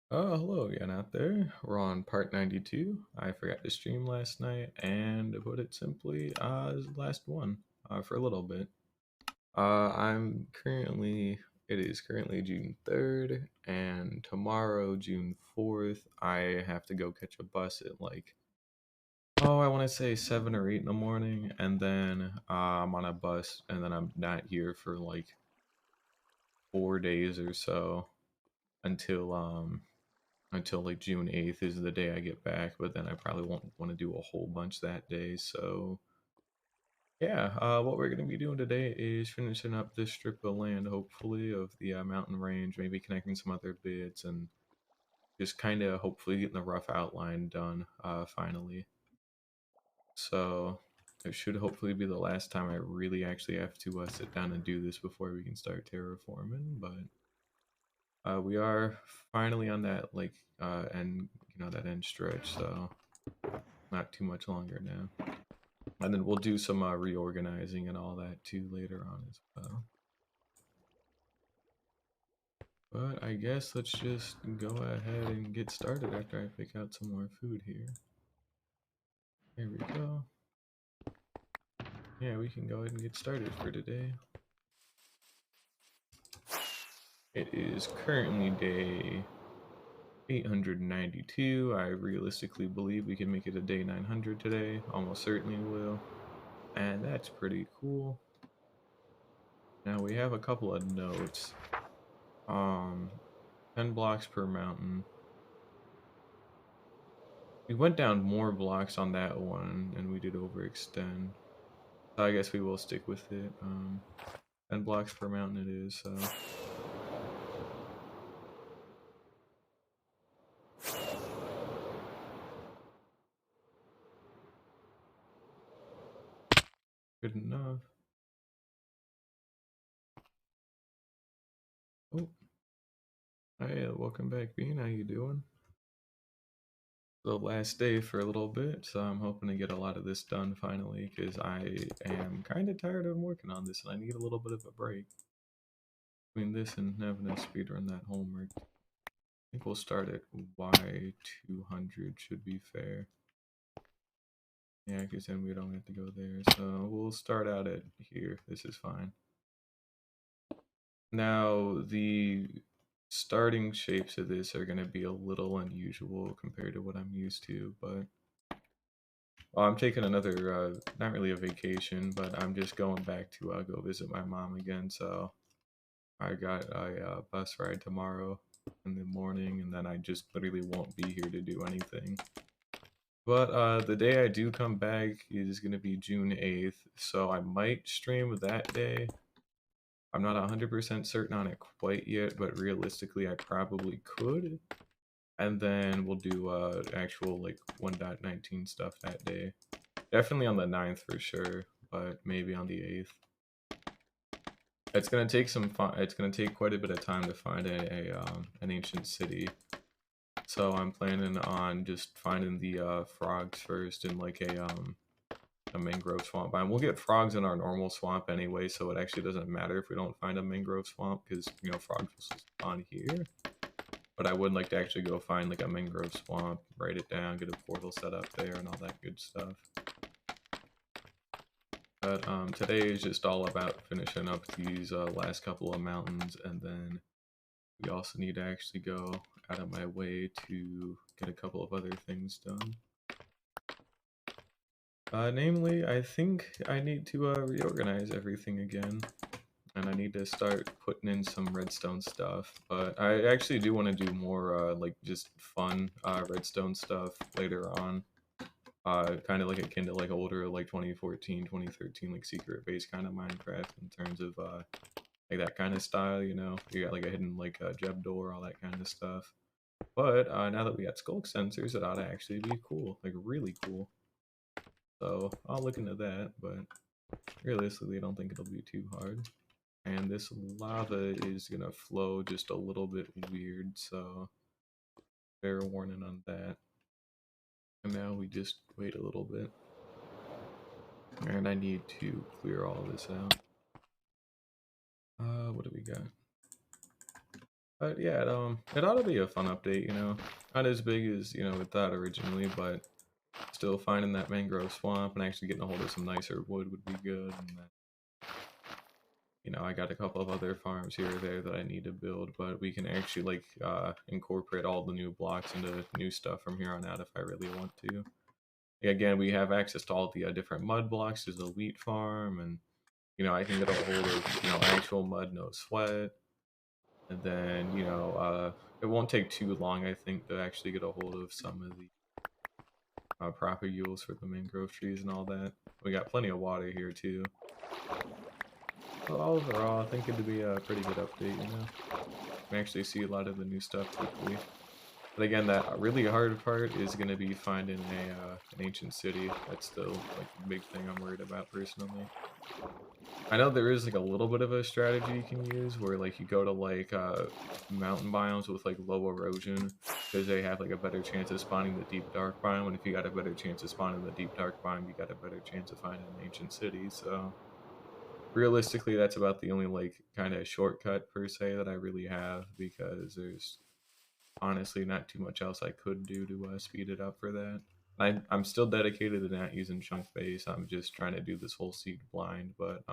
Hello again out there. We're on part 92. I forgot to stream last night, and to put it simply, this is the last one for a little bit. It is currently June 3rd, and tomorrow, June 4th, I have to go catch a bus at I want to say 7 or 8 in the morning, and then I'm on a bus, and then I'm not here for like 4 days or so until until like June 8th is the day I get back, but then I probably won't want to do a whole bunch that day. So, yeah, what we're going to be doing today is finishing up this strip of land, hopefully, of the mountain range, maybe connecting some other bits, and just kind of hopefully getting the rough outline done finally. So, it should hopefully be the last time I really actually have to sit down and do this before we can start terraforming, but we are finally on that end, that end stretch, so not too much longer now. And then we'll do some reorganizing and all that too later on as well. But I guess let's just go ahead and get started after I pick out some more food here. Here we go. Yeah, we can go ahead and get started for today. It is currently day 892. I realistically believe we can make it a day 900 today. Almost certainly will. And that's pretty cool. Now we have a couple of notes. 10 blocks per mountain. We went down more blocks on that one, and we did overextend. So I guess we will stick with it. 10 blocks per mountain it is, so. Good enough. Oh, hey, welcome back, Bean. How you doing? The last day for a little bit, so I'm hoping to get a lot of this done finally, because I am kind of tired of working on this, and I need a little bit of a break. Between this and having to speedrun that homework. I think we'll start at Y200 should be fair. Yeah, because then we don't have to go there. So we'll start out at here. This is fine. Now, the starting shapes of this are going to be a little unusual compared to what I'm used to, but I'm taking another, not really a vacation, but I'm just going back to go visit my mom again. So I got a bus ride tomorrow in the morning, and then I just literally won't be here to do anything. But the day I do come back is going to be June 8th, so I might stream that day. I'm not 100% certain on it quite yet, but realistically I probably could. And then we'll do actual like 1.19 stuff that day. Definitely on the 9th for sure, but maybe on the 8th. It's gonna take it's gonna take quite a bit of time to find an ancient city. So I'm planning on just finding the frogs first in like a mangrove swamp. And we'll get frogs in our normal swamp anyway, so it actually doesn't matter if we don't find a mangrove swamp, because frogs will spawn here. But I would like to actually go find like a mangrove swamp, write it down, get a portal set up there, and all that good stuff. But today is just all about finishing up these last couple of mountains, and then we also need to actually go out of my way to get a couple of other things done. Namely, I think I need to reorganize everything again, and I need to start putting in some redstone stuff. But I actually do want to do more like just fun redstone stuff later on. Kind of like akin to like older like 2014, 2013 like secret base kind of Minecraft in terms of like that kind of style. You got like a hidden like Jeb door, all that kind of stuff. But now that we got skulk sensors, it ought to actually be cool, like really cool. So I'll look into that, but realistically, I don't think it'll be too hard. And this lava is gonna flow just a little bit weird, so fair warning on that. And now we just wait a little bit. And I need to clear all this out. What do we got? But yeah, it ought to be a fun update, you know. Not as big as, you know, we thought originally, but still finding that mangrove swamp and actually getting a hold of some nicer wood would be good. And then, you know, I got a couple of other farms here or there that I need to build, but we can actually like incorporate all the new blocks into new stuff from here on out if I really want to. Again, we have access to all the different mud blocks. There's the wheat farm, and you know I can get a hold of actual mud, no sweat. And then it won't take too long, I think, to actually get a hold of some of the propagules for the mangrove trees and all that. We got plenty of water here too. So overall, I think it'd be a pretty good update. You know, we actually see a lot of the new stuff quickly. But again, that really hard part is going to be finding an ancient city. That's the like big thing I'm worried about personally. I know there is like a little bit of a strategy you can use where like you go to like mountain biomes with like low erosion because they have like a better chance of spawning the deep dark biome. And if you got a better chance of spawning the deep dark biome, you got a better chance of finding an ancient city. So realistically, that's about the only like kind of shortcut per se that I really have because there's honestly not too much else I could do to speed it up for that. I'm still dedicated to not using chunk base. I'm just trying to do this whole seed blind, but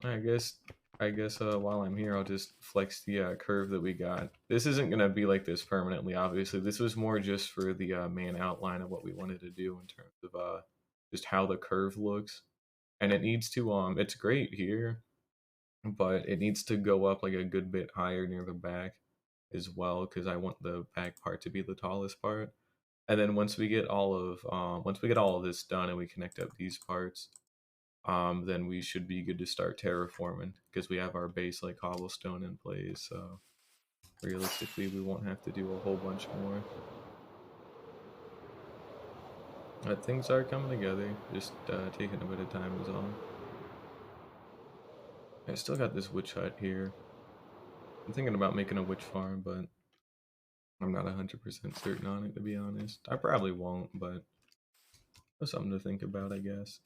I guess while I'm here, I'll just flex the curve that we got. This isn't gonna be like this permanently, obviously. This was more just for the main outline of what we wanted to do in terms of just how the curve looks, and it needs to it's great here, but it needs to go up like a good bit higher near the back as well because I want the back part to be the tallest part. And then once we get all of this done and we connect up these parts, then we should be good to start terraforming because we have our base like cobblestone in place. So realistically, we won't have to do a whole bunch more. But things are coming together, just taking a bit of time is all. I still got this witch hut here. I'm thinking about making a witch farm, but I'm not 100% certain on it, to be honest. I probably won't, but that's something to think about, I guess.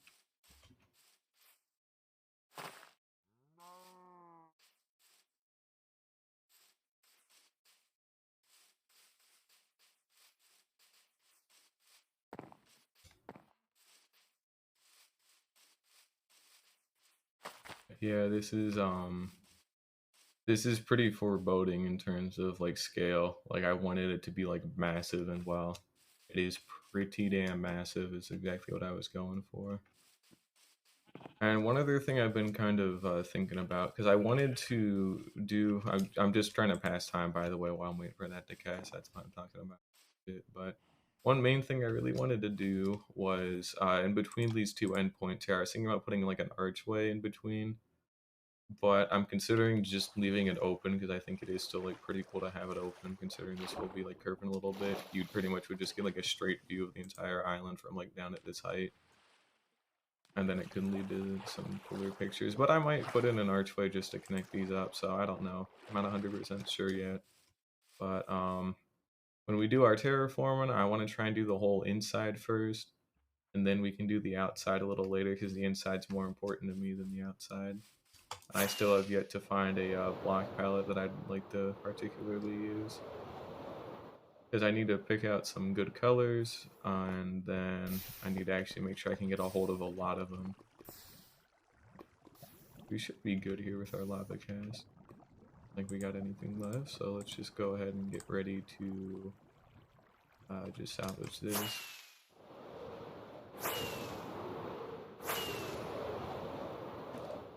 Yeah, this is pretty foreboding in terms of like scale. Like I wanted it to be like massive, and well, it is pretty damn massive. Is exactly what I was going for. And one other thing I've been kind of thinking about, because I wanted to do, I'm just trying to pass time, by the way, while I'm waiting for that to cast. That's what I'm talking about. But one main thing I really wanted to do was in between these two endpoints here, I was thinking about putting like an archway in between, but I'm considering just leaving it open because I think it is still like pretty cool to have it open considering this will be like curving a little bit. You pretty much would just get like a straight view of the entire island from like down at this height. And then it could lead to some cooler pictures. But I might put in an archway just to connect these up, so I don't know. I'm not 100% sure yet. But when we do our terraforming, I want to try and do the whole inside first. And then we can do the outside a little later because the inside's more important to me than the outside. I still have yet to find a block palette that I'd like to particularly use. Because I need to pick out some good colors, and then I need to actually make sure I can get a hold of a lot of them. We should be good here with our lava cast. I think we got anything left, so let's just go ahead and get ready to just salvage this.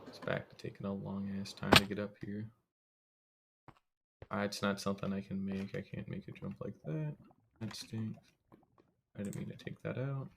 It's back to taking a long ass time to get up here. It's not something I can make. I can't make a jump like that. That stinks. I didn't mean to take that out.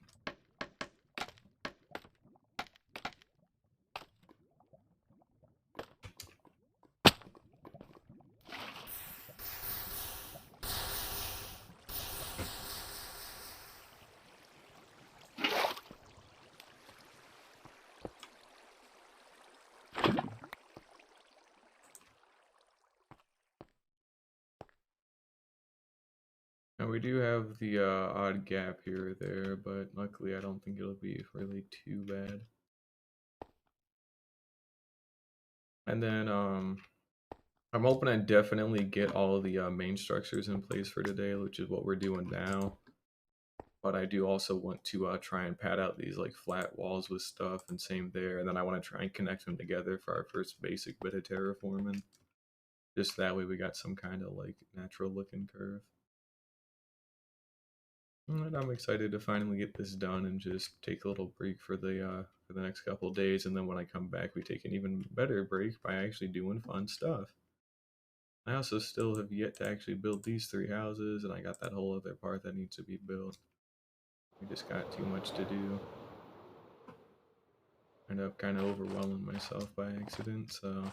Now we do have the odd gap here or there, but luckily I don't think it'll be really too bad. And then I'm hoping I definitely get all of the main structures in place for today, which is what we're doing now. But I do also want to try and pad out these like flat walls with stuff, and same there. And then I want to try and connect them together for our first basic bit of terraforming. Just that way we got some kind of like natural looking curve. And I'm excited to finally get this done and just take a little break for the next couple of days. And then when I come back, we take an even better break by actually doing fun stuff. I also still have yet to actually build these 3 houses, and I got that whole other part that needs to be built. We just got too much to do. End up kind of overwhelming myself by accident, so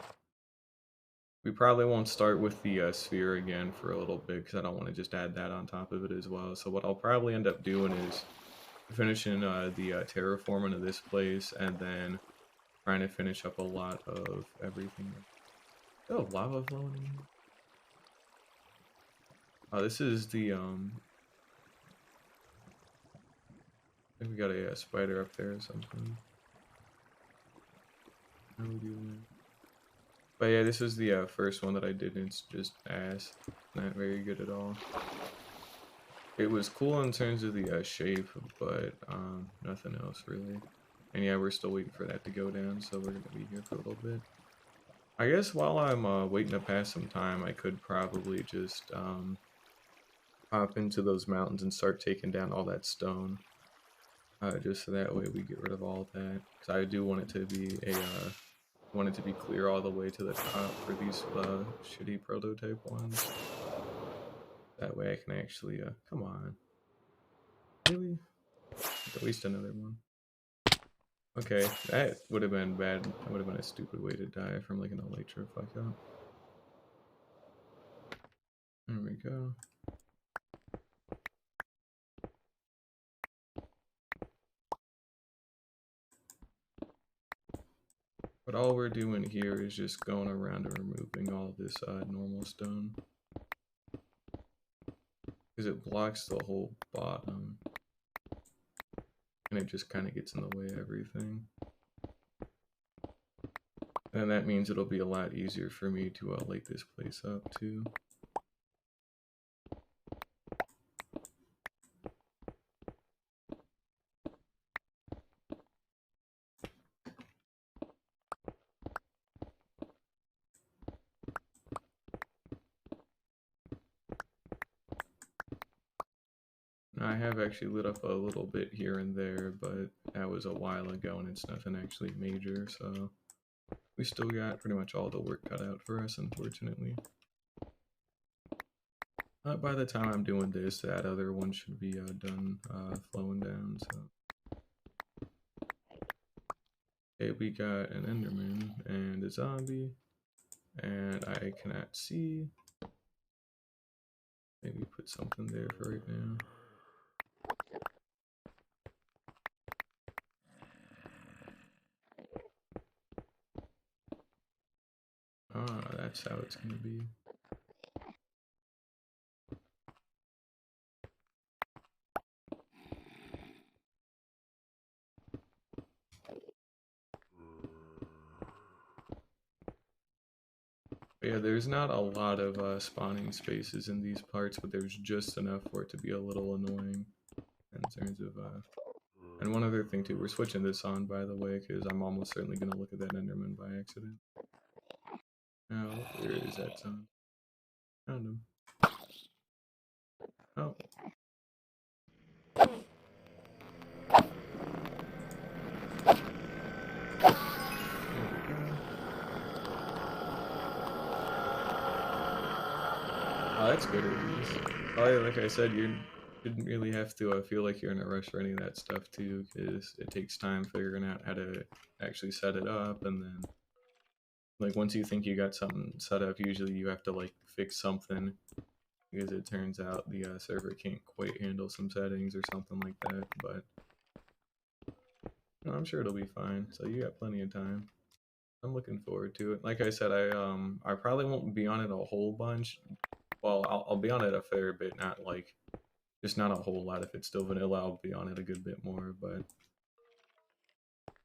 we probably won't start with the sphere again for a little bit because I don't want to just add that on top of it as well. So what I'll probably end up doing is finishing the terraforming of this place, and then trying to finish up a lot of everything. Oh, lava flowing in here. Oh, this is the I think we got a spider up there or something. How we doing? But yeah, this is the first one that I did, and it's just ass. Not very good at all. It was cool in terms of the shape, but nothing else really. And yeah, we're still waiting for that to go down, so we're gonna be here for a little bit. I guess while I'm waiting to pass some time, I could probably just hop into those mountains and start taking down all that stone. Just so that way we get rid of all that. Because I do want it to be want it to be clear all the way to the top for these shitty prototype ones. That way I can actually, come on. Really? At least another one. Okay, that would have been bad. That would have been a stupid way to die from like an elytra fuck up. There we go. But all we're doing here is just going around and removing all this normal stone. Because it blocks the whole bottom. And it just kind of gets in the way of everything. And that means it'll be a lot easier for me to light this place up too. I have actually lit up a little bit here and there, but that was a while ago and it's nothing actually major, so we still got pretty much all the work cut out for us, unfortunately. By the time I'm doing this, that other one should be done flowing down, so. Okay, we got an Enderman and a zombie, and I cannot see. Maybe put something there for right now. Ah, that's how it's gonna be. But yeah, there's not a lot of spawning spaces in these parts, but there's just enough for it to be a little annoying in terms of and one other thing too, we're switching this on by the way, because I'm almost certainly gonna look at that Enderman by accident. Oh, where is that zone? Found him. Oh. Oh, that's good at least. Probably, like I said, you didn't really have to feel like you're in a rush for any of that stuff too, because it takes time figuring out how to actually set it up, and then like once you think you got something set up, usually you have to like fix something because it turns out the server can't quite handle some settings or something like that. But no, I'm sure it'll be fine. So you got plenty of time. I'm looking forward to it. Like I said, I probably won't be on it a whole bunch. Well, I'll be on it a fair bit, not like just not a whole lot. If it's still vanilla, I'll be on it a good bit more. But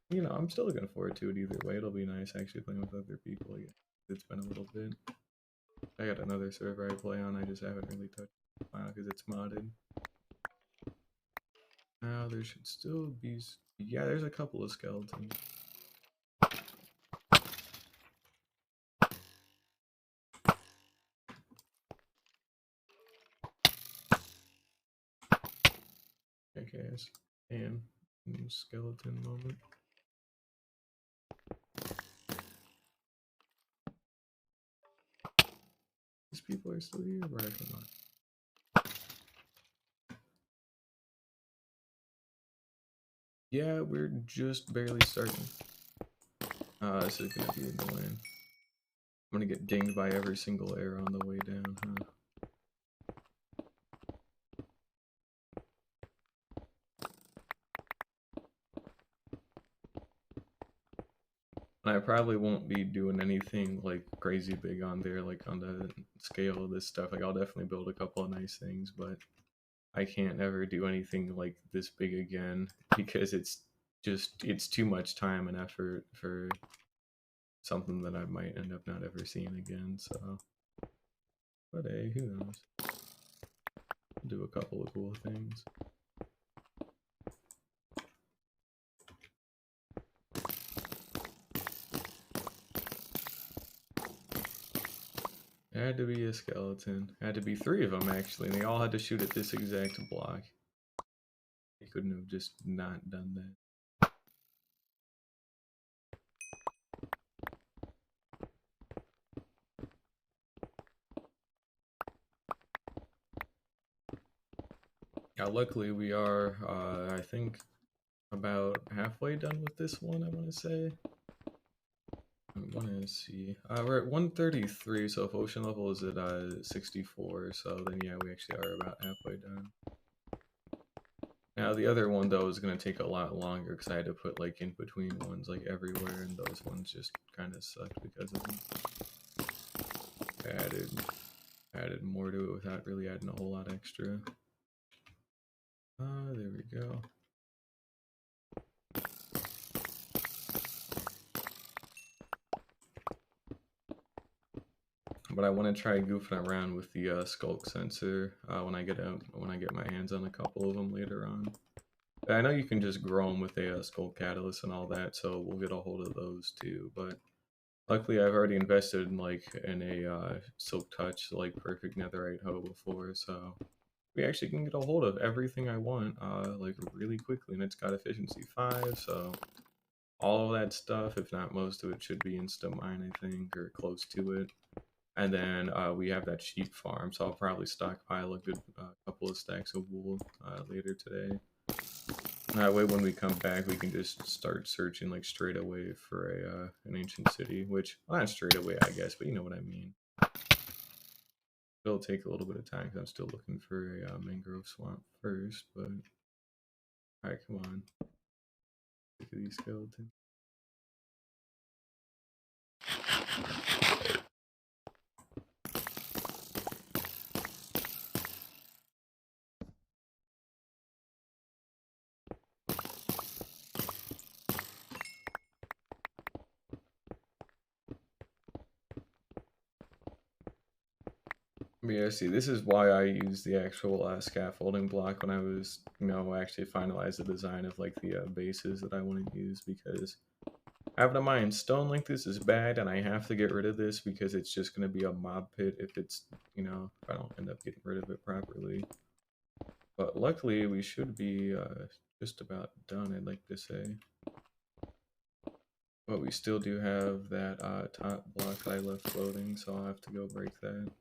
you know, I'm still looking forward to it either way. It'll be nice actually playing with other people again. It's been a little bit. I got another server I play on, I just haven't really touched it because it's modded. Now there should still be, yeah, there's a couple of skeletons. Okay, and skeleton moment. These people are still here, right? Come on. Yeah, we're just barely starting. This is gonna be annoying. I'm gonna get dinged by every single arrow on the way down, huh? And I probably won't be doing anything like crazy big on there, like on the scale of this stuff. Like I'll definitely build a couple of nice things, but I can't ever do anything like this big again because it's too much time and effort for something that I might end up not ever seeing again. So, but hey, who knows? Do a couple of cool things. It had to be a skeleton. It had to be 3 of them actually, and they all had to shoot at this exact block. They couldn't have just not done that. Luckily we are, I think, about halfway done with this one, I want to say. I want to see. We're at 133, so if ocean level is at 64, so then yeah, we actually are about halfway done. Now the other one though is going to take a lot longer because I had to put like in between ones like everywhere, and those ones just kind of sucked because of them. Added more to it without really adding a whole lot extra. There we go. But I want to try goofing around with the sculk sensor when I get my hands on a couple of them later on. I know you can just grow them with a sculk catalyst and all that, so we'll get a hold of those too. But luckily, I've already invested in a silk touch like perfect netherite hoe before, so we actually can get a hold of everything I want like really quickly, and it's got efficiency 5, so all of that stuff, if not most of it, should be insta mine, I think, or close to it. And then we have that sheep farm, so I'll probably stockpile a good couple of stacks of wool later today. That way, when we come back, we can just start searching like straight away for an ancient city. Which, well, not straight away, I guess, but you know what I mean. It'll take a little bit of time because I'm still looking for a mangrove swamp first. But all right, come on. Look at these skeletons. Yeah, see, this is why I use the actual scaffolding block when I was, actually finalize the design of like the bases that I want to use, because having in mind, stone like this is bad, and I have to get rid of this because it's just going to be a mob pit if it's, if I don't end up getting rid of it properly. But luckily, we should be just about done, I'd like to say. But we still do have that top block that I left floating, so I'll have to go break that.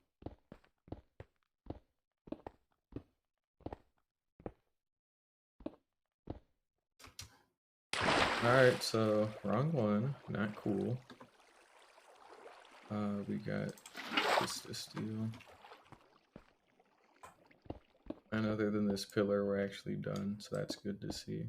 Alright, so wrong one, not cool. We got this to steal. And other than this pillar, we're actually done, so that's good to see.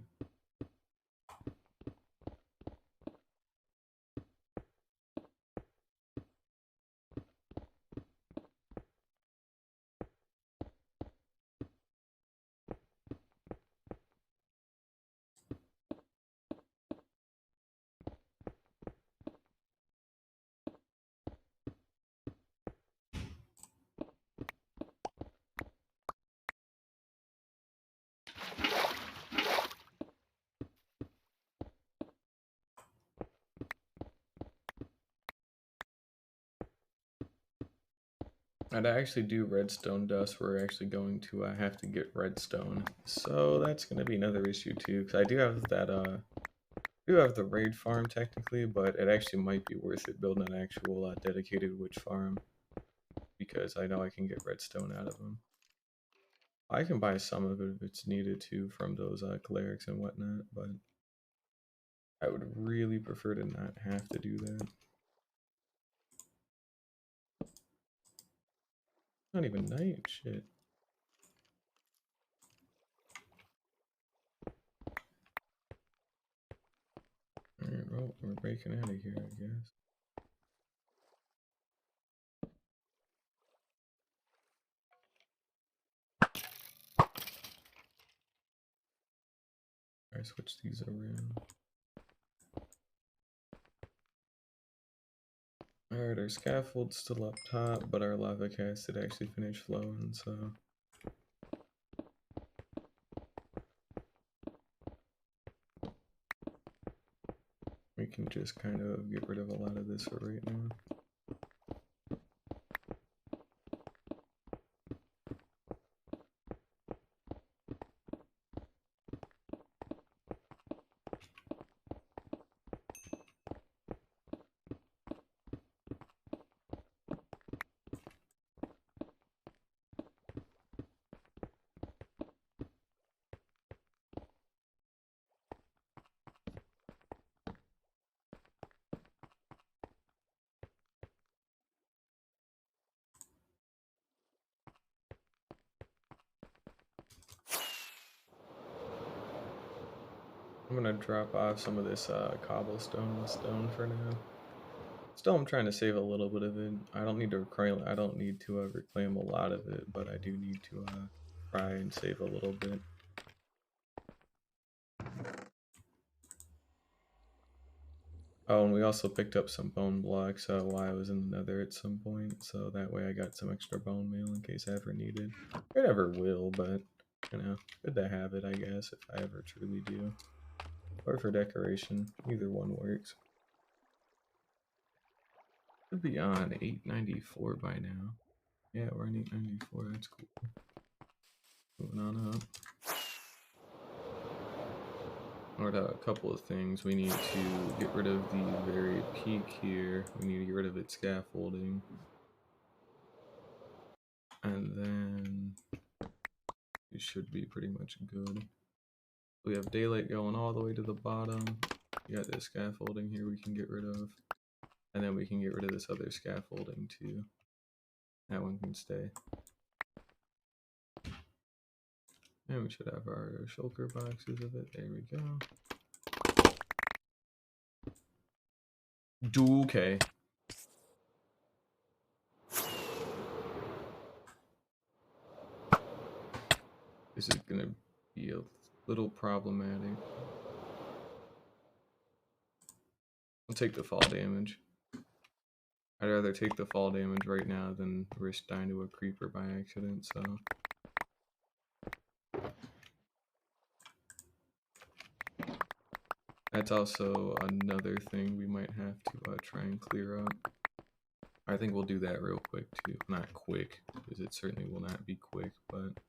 And I actually do redstone dust. We're actually going to have to get redstone, so that's going to be another issue too. Because I do have that do have the raid farm technically, but it actually might be worth it building an actual dedicated witch farm because I know I can get redstone out of them. I can buy some of it if it's needed too from those clerics and whatnot, but I would really prefer to not have to do that. Not even night, shit. Alright, well, we're breaking out of here, I guess. I switch these around. Alright, our scaffold's still up top, but our lava cast had actually finished flowing, so we can just kind of get rid of a lot of this for right now. I'm gonna drop off some of this cobblestone and stone for now. Still, I'm trying to save a little bit of it. I don't need to reclaim. I don't need to reclaim a lot of it, but I do need to try and save a little bit. Oh, and we also picked up some bone blocks while I was in the nether at some point, so that way I got some extra bone meal in case I ever needed. I never will, but, you know, good to have it, I guess, if I ever truly do. Or for decoration, either one works. Should be on 894 by now. Yeah, we're on 894, that's cool. Moving on up. Alright, a couple of things. We need to get rid of the very peak here. We need to get rid of its scaffolding. And then it should be pretty much good. We have daylight going all the way to the bottom. We got this scaffolding here we can get rid of. And then we can get rid of this other scaffolding too. That one can stay. And we should have our shulker boxes of it. There we go. Okay. This is gonna be a little problematic. I'll take the fall damage. I'd rather take the fall damage right now than risk dying to a creeper by accident, so. That's also another thing we might have to try and clear up. I think we'll do that real quick too. Not quick, because it certainly will not be quick, but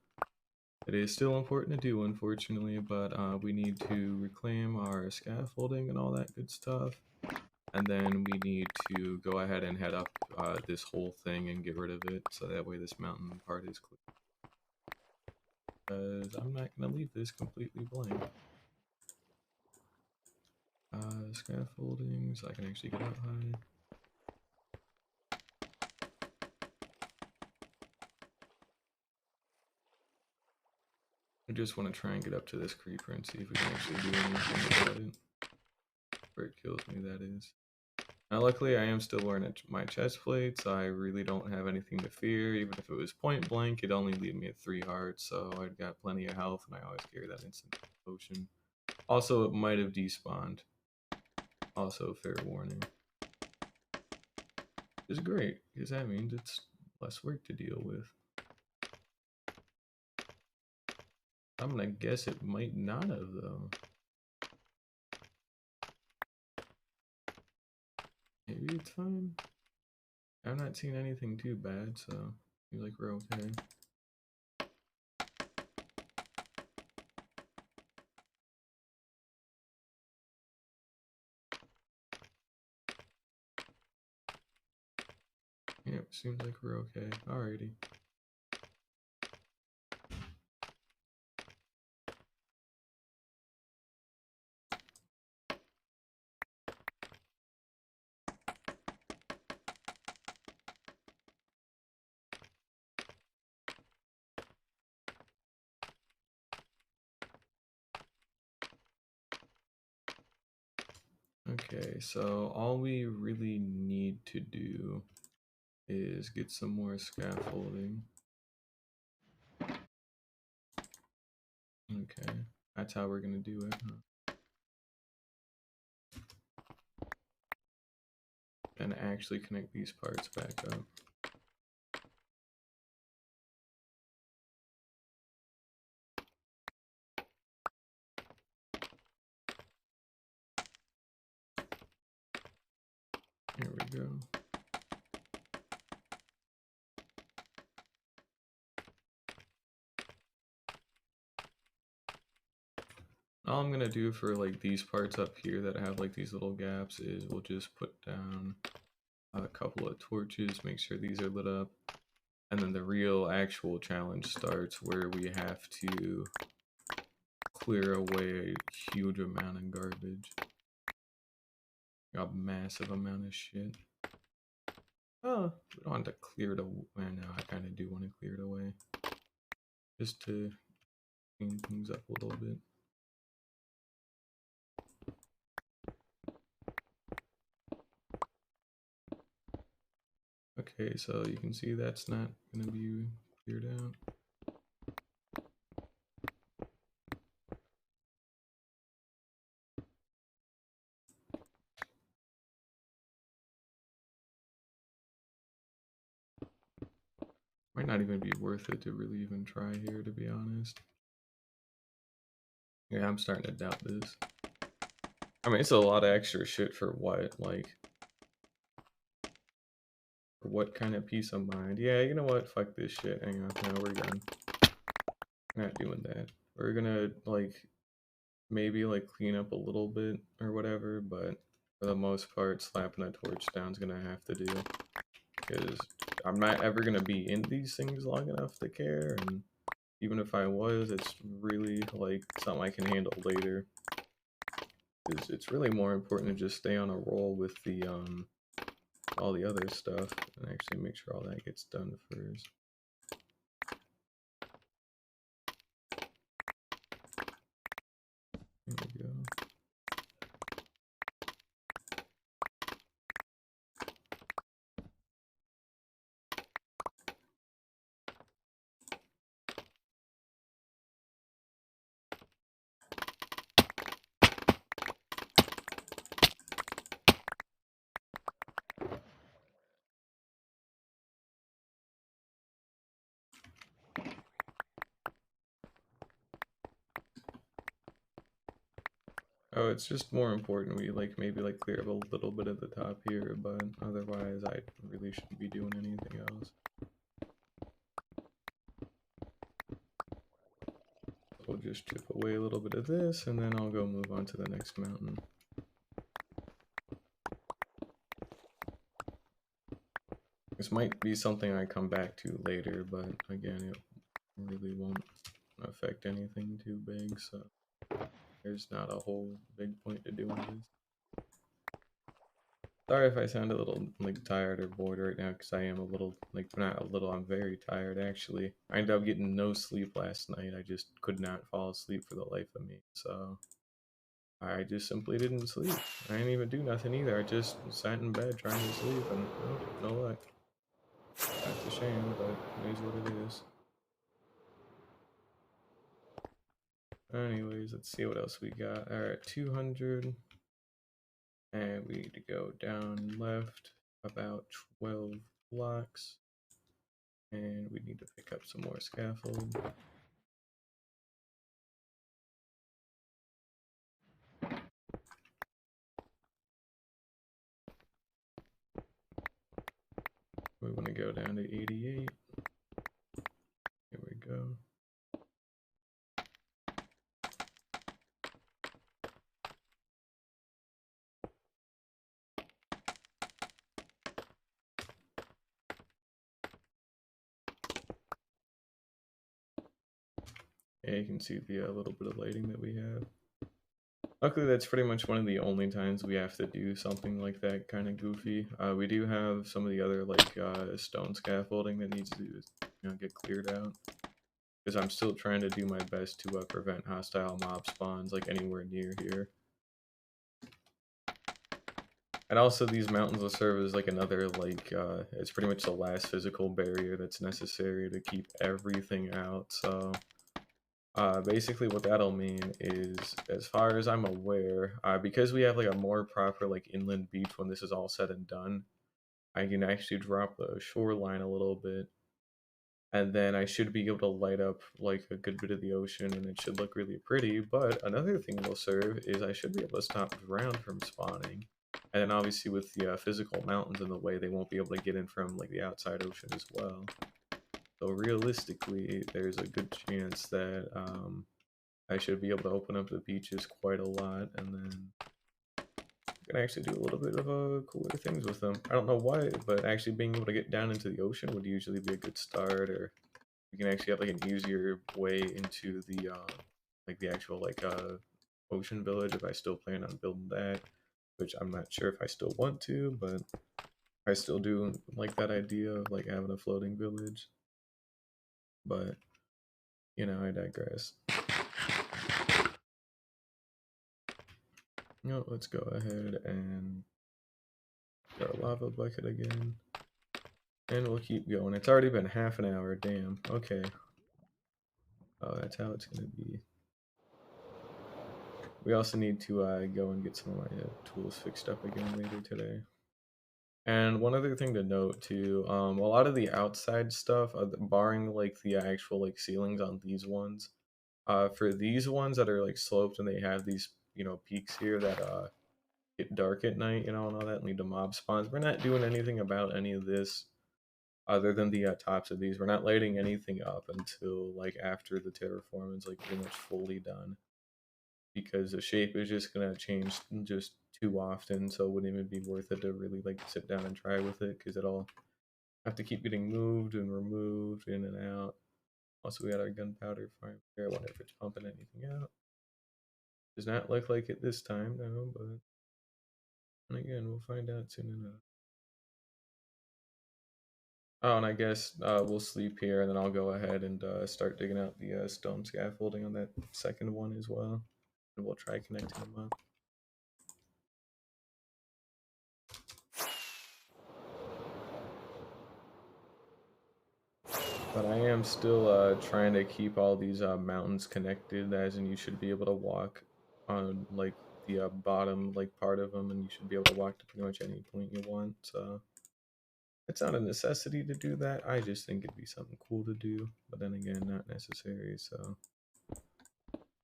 it is still important to do, unfortunately. But we need to reclaim our scaffolding and all that good stuff. And then we need to go ahead and head up this whole thing and get rid of it, so that way this mountain part is clear. Because I'm not going to leave this completely blank. Scaffolding, so I can actually get up high. I just want to try and get up to this creeper and see if we can actually do anything about it. Where it kills me, that is. Now, luckily, I am still wearing my chest plate, so I really don't have anything to fear. Even if it was point blank, it'd only leave me at 3 hearts, so I've got plenty of health, and I always carry that instant potion. Also, it might have despawned. Also, fair warning. Which is great, because that means it's less work to deal with. I'm gonna guess it might not have, though. Maybe it's fine. I'm not seeing anything too bad, so Seems like we're okay. Yep, seems like we're okay. Alrighty. Okay, so all we really need to do is get some more scaffolding. Okay, that's how we're gonna do it, huh? And actually connect these parts back up. Here we go. All I'm gonna do for like these parts up here that have like these little gaps is we'll just put down a couple of torches, make sure these are lit up, and then the real actual challenge starts where we have to clear away a huge amount of garbage. A massive amount of shit. Oh, we don't want to clear it away. Now I kind of do want to clear it away. Just to clean things up a little bit. Okay, so you can see that's not going to be cleared out. Might not even be worth it to really even try here, to be honest. Yeah, I'm starting to doubt this. I mean, it's a lot of extra shit for what? Like, for what kind of peace of mind? Yeah, you know what? Fuck this shit. Hang on. No, we're done. Not doing that. We're gonna, like, maybe, like, clean up a little bit or whatever, but for the most part, slapping a torch down is gonna have to do. Because I'm not ever gonna be in these things long enough to care, and even if I was, it's really, like, something I can handle later. It's really more important to just stay on a roll with the all the other stuff and actually make sure all that gets done first. There we go. Oh, it's just more important we like maybe like clear up a little bit at the top here, but otherwise I really shouldn't be doing anything else. We'll just chip away a little bit of this, and then I'll go move on to the next mountain. This might be something I come back to later, but again, it really won't affect anything too big, so there's not a whole big point to doing this. Sorry if I sound a little like tired or bored right now, because I am a little, like, not a little, I'm very tired actually. I ended up getting no sleep last night. I just could not fall asleep for the life of me, so I just simply didn't sleep. I didn't even do nothing either. I just sat in bed trying to sleep, and no luck. That's a shame, but it is what it is. Anyways, let's see what else we got. Alright, 200. And we need to go down left about 12 blocks. And we need to pick up some more scaffold. We want to go down to 88. Yeah, you can see the little bit of lighting that we have. Luckily, that's pretty much one of the only times we have to do something like that kind of goofy. We do have some of the other like stone scaffolding that needs to get cleared out. Because I'm still trying to do my best to prevent hostile mob spawns like anywhere near here. And also these mountains will serve as like another like it's pretty much the last physical barrier that's necessary to keep everything out. So basically what that'll mean is, as far as I'm aware, because we have like a more proper like inland beach when this is all said and done, I can actually drop the shoreline a little bit, and then I should be able to light up like a good bit of the ocean, and it should look really pretty. But another thing it'll serve is I should be able to stop drown from spawning, and then obviously with the physical mountains in the way, they won't be able to get in from like the outside ocean as well. So realistically, there's a good chance that I should be able to open up the beaches quite a lot, and then I can actually do a little bit of cooler things with them. I don't know why, but actually being able to get down into the ocean would usually be a good start, or you can actually have like an easier way into the like the actual like ocean village if I still plan on building that, which I'm not sure if I still want to, but I still do like that idea of like having a floating village. But I digress. Let's go ahead and get our lava bucket again. And we'll keep going. It's already been half an hour, damn. Okay. Oh, that's how it's gonna be. We also need to go and get some of my tools fixed up again later today. And one other thing to note too, a lot of the outside stuff, barring like the actual like ceilings on these ones, for these ones that are like sloped and they have these peaks here that get dark at night, and all that lead to mob spawns. We're not doing anything about any of this other than the tops of these. We're not lighting anything up until like after the terraform is like pretty much fully done, because the shape is just gonna change just too often, so it wouldn't even be worth it to really like sit down and try with it, because it'll have to keep getting moved and removed in and out. Also, we had our gunpowder farm here. I wonder if it's pumping anything out. Does not look like it this time, no, but again, we'll find out soon enough. Oh, and I guess we'll sleep here, and then I'll go ahead and start digging out the stone scaffolding on that second one as well, and we'll try connecting them up. But I am still trying to keep all these mountains connected, as in you should be able to walk on like the bottom like part of them, and you should be able to walk to pretty much any point you want. So it's not a necessity to do that. I just think it'd be something cool to do, but then again, not necessary. So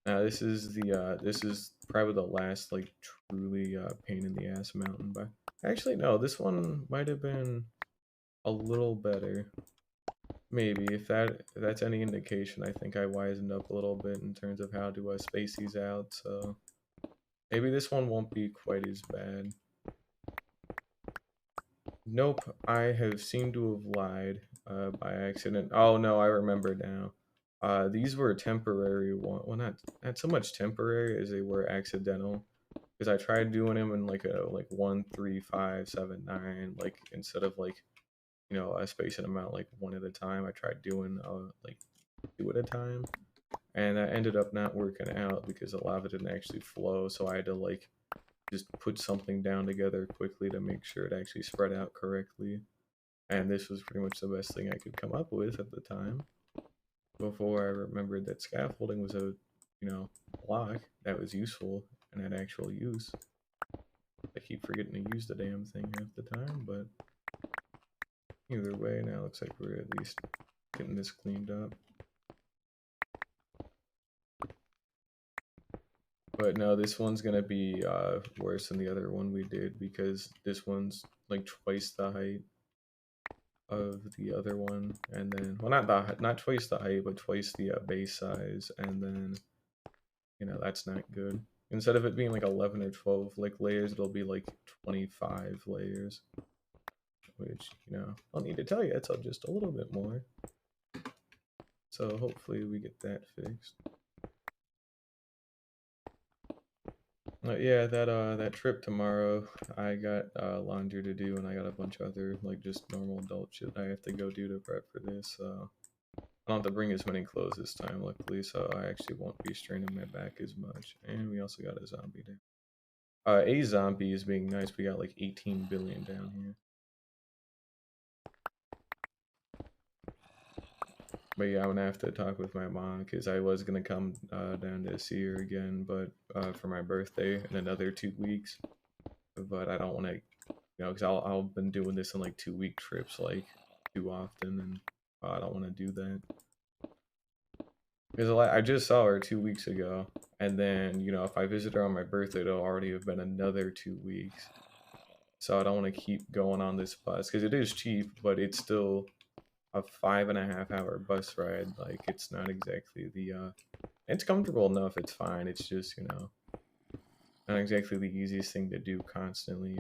this is probably the last like truly pain in the ass mountain. But actually, no, this one might have been a little better. Maybe if that's any indication, I think I wisened up a little bit in terms of how to space these out. So maybe this one won't be quite as bad. Nope, I have seemed to have lied by accident. Oh no, I remember now. These were temporary well, not so much temporary as they were accidental, because I tried doing them in like a 1 3 5 7 9, like instead of like spacing them out like one at a time. I tried doing like 2 at a time, and that ended up not working out because the lava didn't actually flow. So I had to like just put something down together quickly to make sure it actually spread out correctly. And this was pretty much the best thing I could come up with at the time, before I remembered that scaffolding was a block that was useful and had actual use. I keep forgetting to use the damn thing half the time, but either way, now it looks like we're at least getting this cleaned up. But no, this one's gonna be worse than the other one we did, because this one's like twice the height of the other one, and then not twice the height, but twice the base size, and then that's not good. Instead of it being like 11 or 12 like layers, it'll be like 25 layers, which I'll need to tell you it's just a little bit more. So hopefully we get that fixed. Yeah, that trip tomorrow, I got laundry to do, and I got a bunch of other like just normal adult shit I have to go do to prep for this. So I don't have to bring as many clothes this time, luckily. So I actually won't be straining my back as much. And we also got a zombie down. A zombie is being nice. We got like 18 billion down here. But yeah, I'm gonna have to talk with my mom because I was gonna come down to see her again, but for my birthday in another 2 weeks. But I don't want to, because I'll been doing this in like 2 week trips like too often, and I don't want to do that. Because I just saw her 2 weeks ago, and then if I visit her on my birthday, it'll already have been another 2 weeks. So I don't want to keep going on this bus because it is cheap, but it's still a 5.5 hour bus ride. Like it's not exactly the it's comfortable enough, it's fine. It's just, not exactly the easiest thing to do constantly.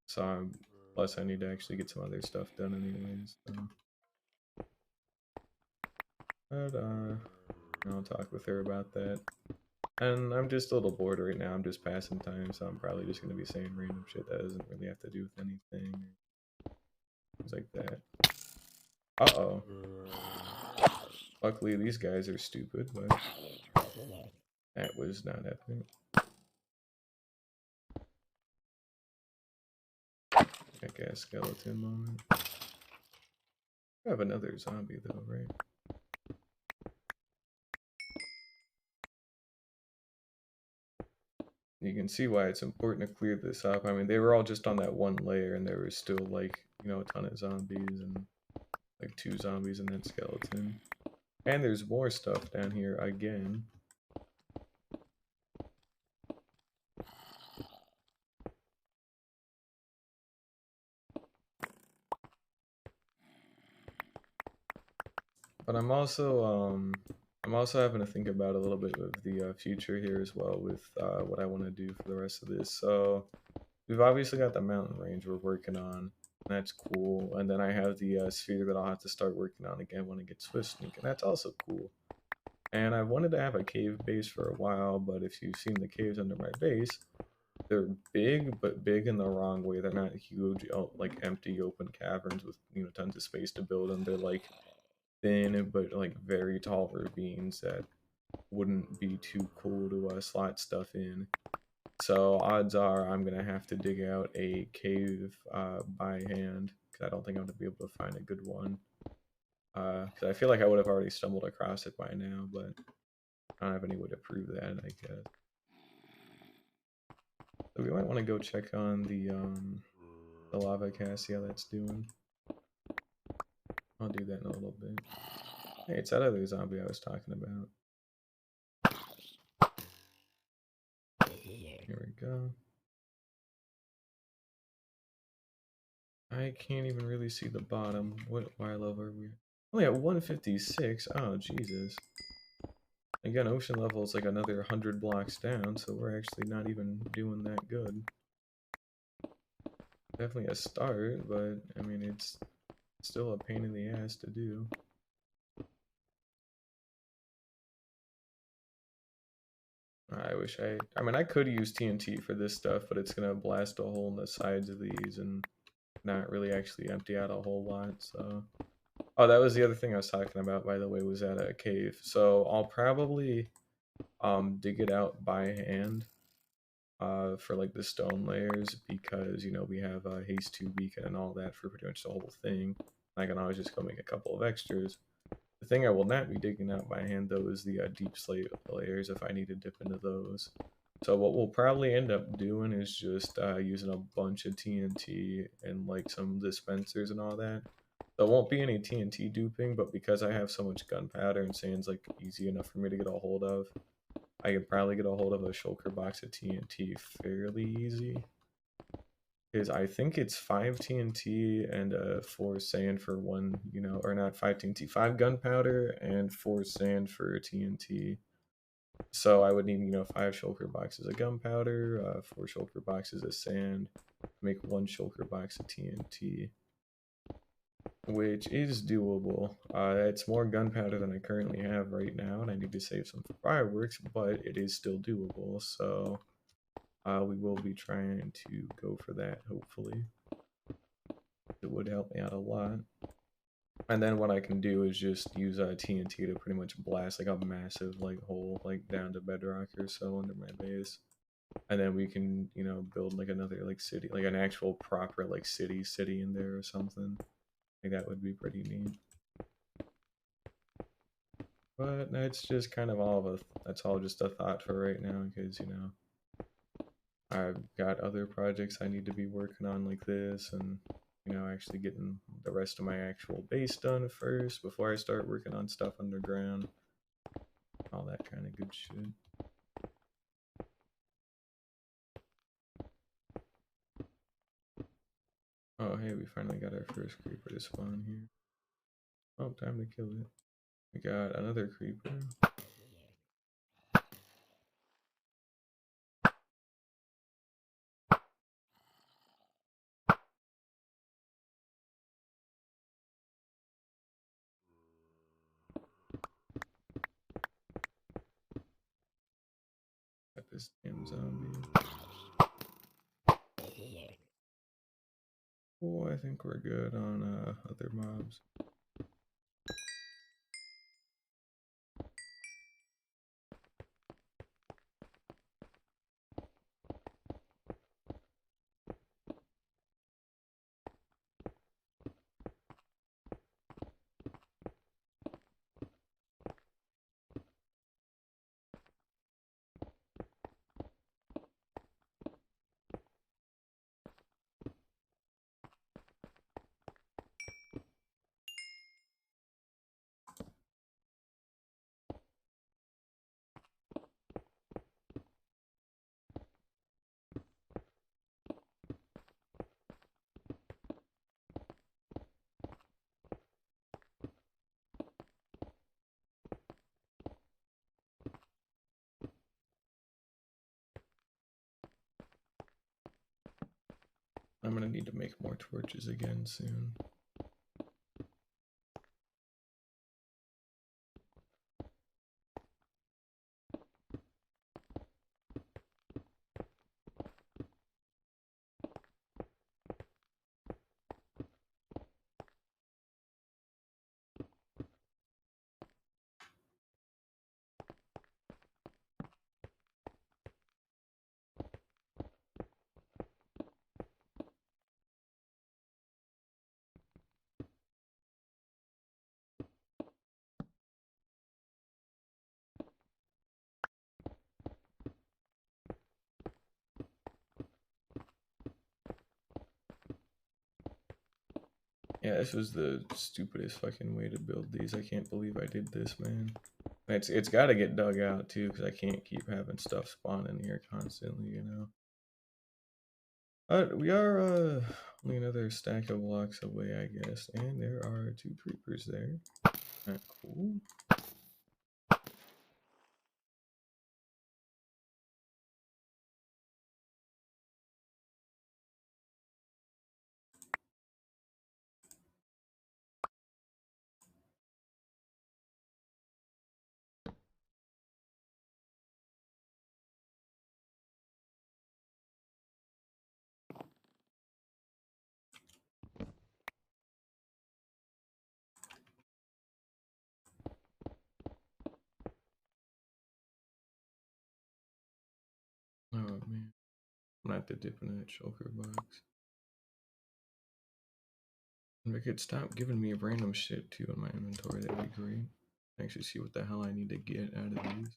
So plus I need to actually get some other stuff done anyways. So. But I'll talk with her about that. And I'm just a little bored right now. I'm just passing time, so I'm probably just gonna be saying random shit that doesn't really have to do with anything. Things like that. Uh-oh. Luckily, these guys are stupid, but that was not happening. That gas skeleton moment. I have another zombie though, right? You can see why it's important to clear this up. I mean, they were all just on that one layer, and there was still like, a ton of zombies and like 2 zombies and that skeleton. And there's more stuff down here again. But I'm also having to think about a little bit of the future here as well with what I want to do for the rest of this. So we've obviously got the mountain range we're working on. That's cool. And then I have the sphere that I'll have to start working on again when it gets Swift Sneak, and that's also cool. And I wanted to have a cave base for a while, but if you've seen the caves under my base, they're big, but big in the wrong way. They're not huge, like empty open caverns with tons of space to build them. They're like thin but like very tall ravines that wouldn't be too cool to slot stuff in. So odds are I'm gonna have to dig out a cave by hand because I don't think I'm gonna be able to find a good one. Because I feel like I would have already stumbled across it by now, but I don't have any way to prove that, I guess. So we might want to go check on the lava cast, see how that's doing. I'll do that in a little bit. Hey, it's that other zombie I was talking about. Here we go. I can't even really see the bottom. Why level are we? Only at 156. Oh, Jesus. Again, ocean level is like another 100 blocks down, so we're actually not even doing that good. Definitely a start, but I mean, it's still a pain in the ass to do. I mean, I could use TNT for this stuff, but it's gonna blast a hole in the sides of these and not really actually empty out a whole lot, so. Oh, that was the other thing I was talking about, by the way, was at a cave. So I'll probably dig it out by hand for like the stone layers because we have haste 2 beacon and all that for pretty much the whole thing. I can always just go make a couple of extras. The thing I will not be digging out by hand though is the deep slate layers if I need to dip into those. So what we'll probably end up doing is just using a bunch of TNT and like some dispensers and all that. There won't be any TNT duping, but because I have so much gunpowder and sand's like easy enough for me to get a hold of, I could probably get a hold of a shulker box of TNT fairly easy. Because I think it's 5 TNT and 4 sand for one, or not 5 TNT, 5 gunpowder and 4 sand for TNT. So I would need, 5 shulker boxes of gunpowder, 4 shulker boxes of sand, make 1 shulker box of TNT. which is doable. It's more gunpowder than I currently have right now, and I need to save some for fireworks, but it is still doable, so we will be trying to go for that, hopefully. It would help me out a lot. And then what I can do is just use TNT to pretty much blast like a massive like hole like down to bedrock or so under my base. And then we can, you know, build like another like city, like an actual proper like city in there or something. Like that would be pretty neat. But that's just kind of all of a, that's all just a thought for right now, because, you know, I've got other projects I need to be working on like this, and, you know, actually getting the rest of my actual base done first before I start working on stuff underground. All that kind of good shit. Oh, hey, we finally got our first creeper to spawn here. Oh, time to kill it. We got another creeper. Got this damn zombie. Oh, I think we're good on other mobs. I'm gonna need to make more torches again soon. Yeah, this was the stupidest fucking way to build these. I can't believe I did this, man. It's got to get dug out too, because I can't keep having stuff spawn in here constantly, you know. We are only another stack of blocks away, I guess, and there are 2 creepers there. Cool. Oh man, I'm gonna have to dip in that shulker box. If I could stop giving me random shit too in my inventory, that'd be great. Actually see what the hell I need to get out of these.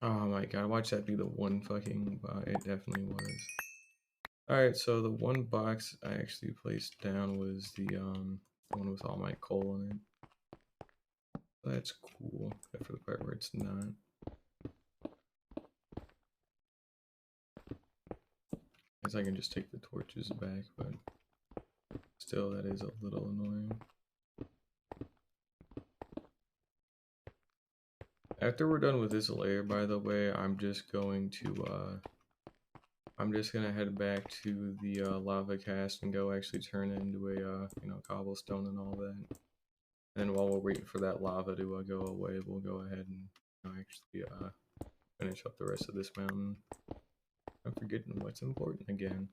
Oh my god, watch that be the one fucking box. It definitely was. Alright, so the one box I actually placed down was the one with all my coal in it. That's cool, except for the part where it's not. I guess I can just take the torches back, but still that is a little annoying. After we're done with this layer, by the way, I'm just going to I'm just gonna head back to the lava cast and go actually turn it into a cobblestone and all that. And while we're waiting for that lava to go away, we'll go ahead and actually finish up the rest of this mountain. I'm forgetting what's important again.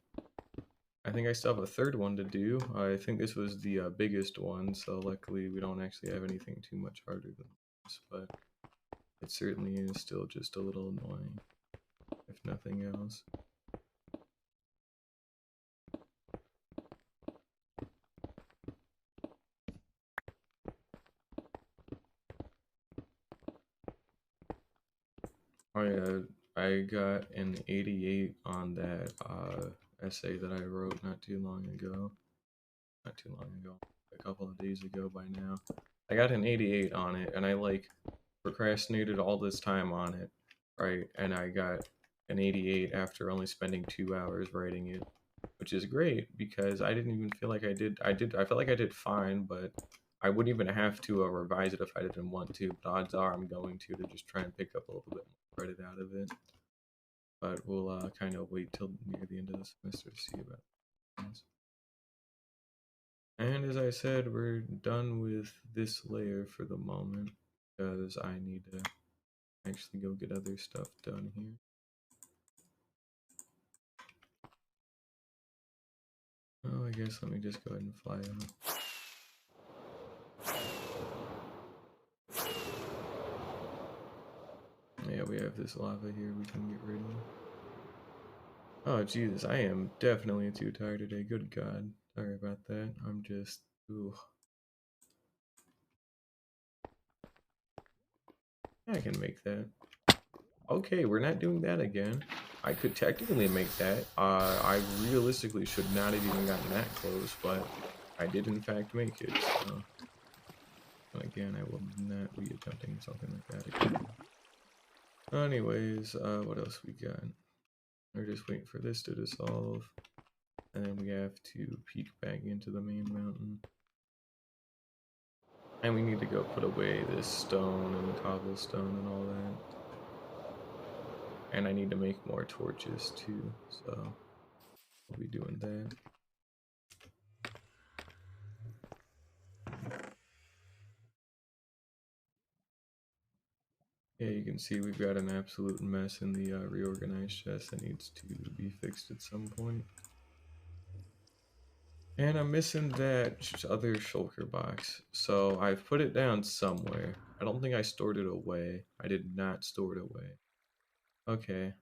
I think I still have a third one to do. I think this was the biggest one, so luckily we don't actually have anything too much harder than this, but it certainly is still just a little annoying, if nothing else. Oh yeah, I got an 88 on that essay that I wrote not too long ago. A couple of days ago by now. I got an 88 on it, and I like procrastinated all this time on it, right? And I got an 88 after only spending 2 hours writing it, which is great because I didn't even feel like I did. I felt like I did fine, but I wouldn't even have to revise it if I didn't want to. But odds are I'm going to just try and pick up a little bit more credit out of it. But we'll kind of wait till near the end of the semester to see about things. And as I said, we're done with this layer for the moment because I need to actually go get other stuff done here. Oh, I guess let me just go ahead and fly out. Yeah, we have this lava here we can get rid of. Oh, Jesus, I am definitely too tired today. Good God. Sorry about that. I'm just... Ooh. I can make that. Okay, we're not doing that again. I could technically make that. I realistically should not have even gotten that close, but I did in fact make it. So. Again, I will not be attempting something like that again. Anyways, what else we got? We're just waiting for this to dissolve. And then we have to peek back into the main mountain. And we need to go put away this stone and cobblestone and all that. And I need to make more torches too, so we'll be doing that. Yeah, you can see we've got an absolute mess in the reorganized chest that needs to be fixed at some point. And I'm missing that other shulker box, so I've put it down somewhere. I don't think I stored it away. I did not store it away. Okay.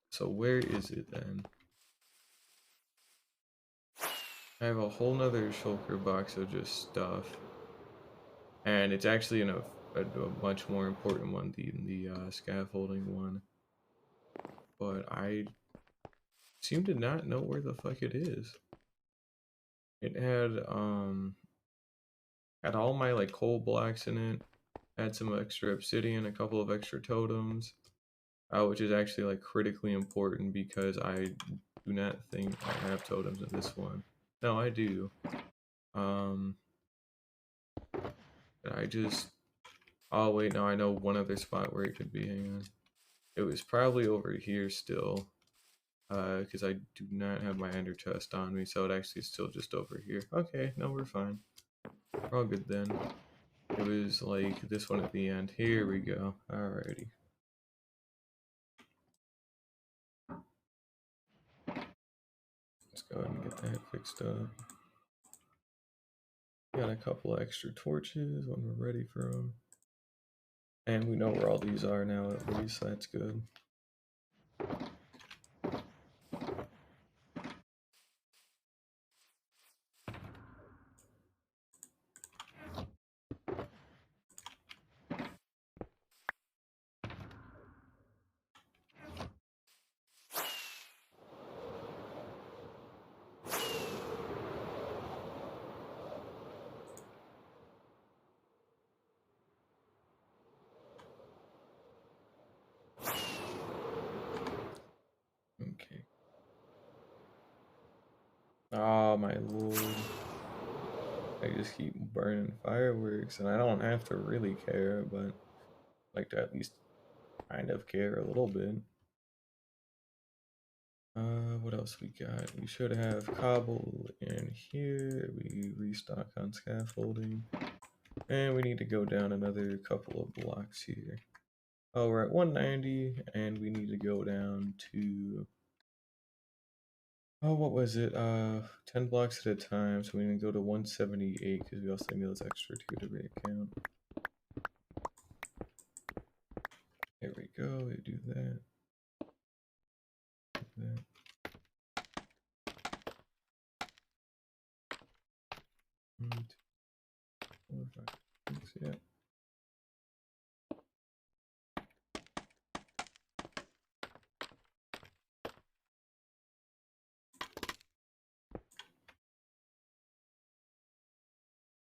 So where is it then? I have a whole nother shulker box of just stuff. And it's actually in a much more important one than the scaffolding one. But I seem to not know where the fuck it is. It had all my like coal blocks in it, had some extra obsidian, a couple of extra totems, which is actually like critically important because I do not think I have totems in this one. No, I do. I just... Oh wait, no, I know one other spot where it could be. Hang on. It was probably over here still. Because I do not have my ender chest on me, so it actually is still just over here. Okay, no, we're fine. We're all good then. It was like this one at the end. Here we go. Alrighty. Let's go ahead and get that fixed up. Got a couple extra torches when we're ready for them. And we know where all these are now at least, so that's good. Okay. Oh my lord. I just keep burning fireworks and I don't have to really care, but I like to at least kind of care a little bit. What else we got? We should have cobble in here. We restock on scaffolding. And we need to go down another couple of blocks here. Oh, we're at 190, and we need to go down to... Oh, what was it? 10 blocks at a time, so we need to go to 178, because we also need those extra 2 to re-account. There we go, we do that. Do that. One, two, 4, 5, 6, yeah.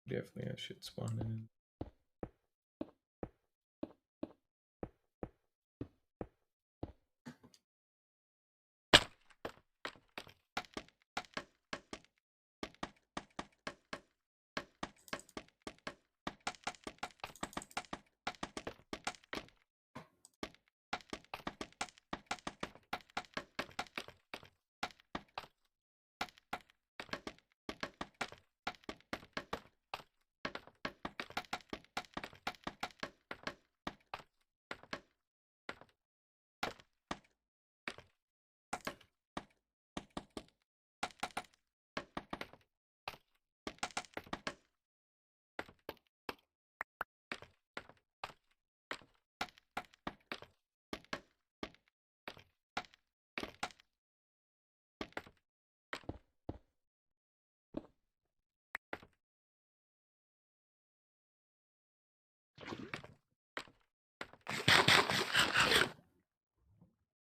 Definitely have shit spawning in.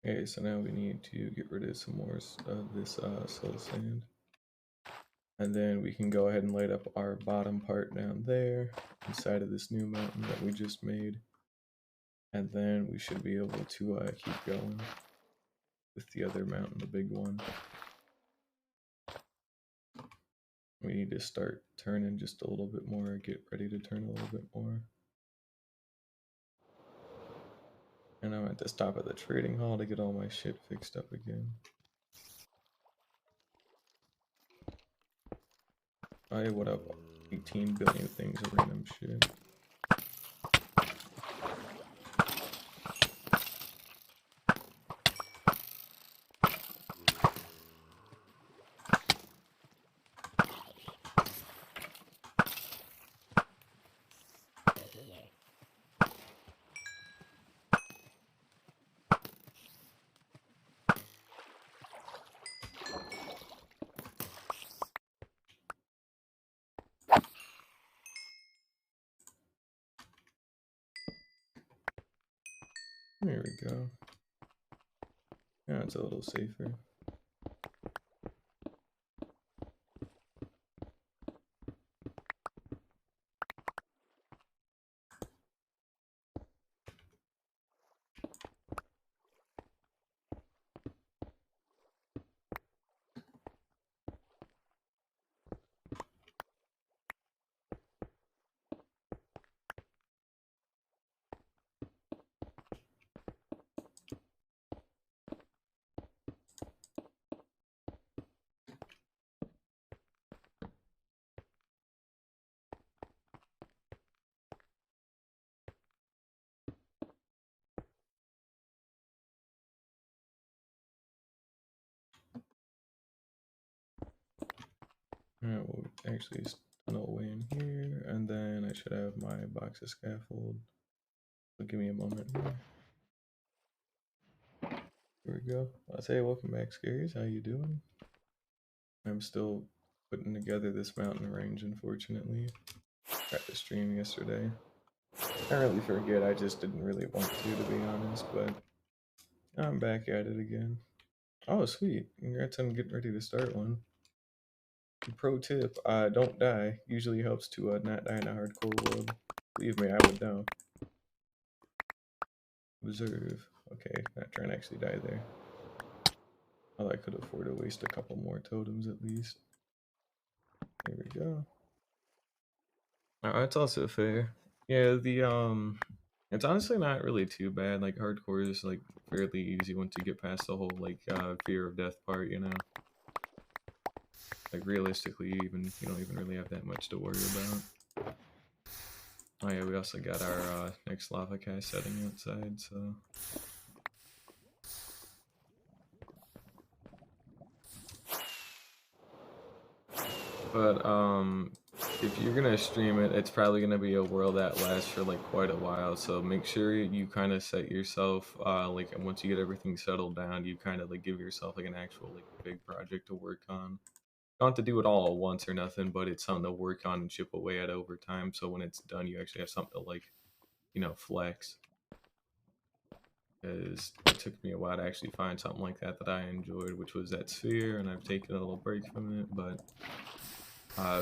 Okay, so now we need to get rid of some more of this soul sand. And then we can go ahead and light up our bottom part down there, inside of this new mountain that we just made. And then we should be able to keep going with the other mountain, the big one. We need to start turning just a little bit more, get ready to turn a little bit more. And I'm at the stop of the trading hall to get all my shit fixed up again. Hey, what up? 18 billion things of random shit. There we go. Yeah, it's a little safer. Alright, we'll actually tunnel away in here, and then I should have my box of scaffold. So give me a moment here. Here we go. I'll say welcome back, Scaries. How you doing? I'm still putting together this mountain range, unfortunately. Got the stream yesterday. I really forget, I just didn't really want to be honest, but I'm back at it again. Oh, sweet. Congrats on getting ready to start one. Pro tip, don't die. Usually helps to not die in a hardcore world. Believe me, I would know. Observe. Okay, not trying to actually die there. Oh, I could afford to waste a couple more totems at least. There we go. That's also fair. Yeah, It's honestly not really too bad. Like hardcore is like fairly easy once you get past the whole like fear of death part, you know. Like realistically, you don't even really have that much to worry about. Oh yeah, we also got our next lava cast setting outside, so. But if you're gonna stream it, it's probably gonna be a world that lasts for like quite a while. So make sure you kind of set yourself like once you get everything settled down, you kind of like give yourself like an actual like big project to work on. You don't have to do it all at once or nothing, but it's something to work on and chip away at over time. So when it's done, you actually have something to like, flex. Because it took me a while to actually find something like that that I enjoyed, which was that sphere, and I've taken a little break from it, but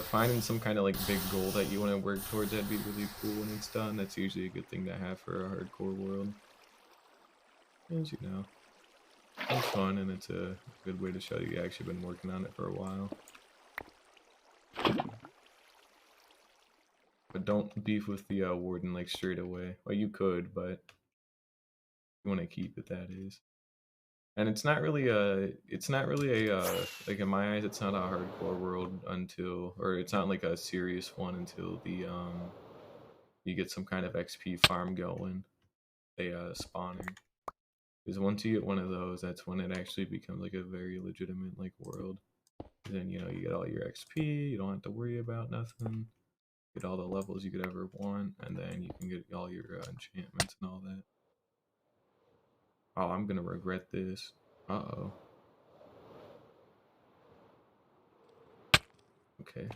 finding some kind of like big goal that you want to work towards, that'd be really cool when it's done. That's usually a good thing to have for a hardcore world. As you know, it's fun and it's a good way to show you actually been working on it for a while. But don't beef with the warden like straight away. Well, you could, but you want to keep it, that is. And it's not really a like in my eyes, it's not a hardcore world until, or it's not like a serious one until the you get some kind of XP farm going, a spawner. Because once you get one of those, that's when it actually becomes like a very legitimate like world. Then you get all your XP, you don't have to worry about nothing. Get all the levels you could ever want, and then you can get all your enchantments and all that. Oh, I'm gonna regret this. Uh-oh. Okay.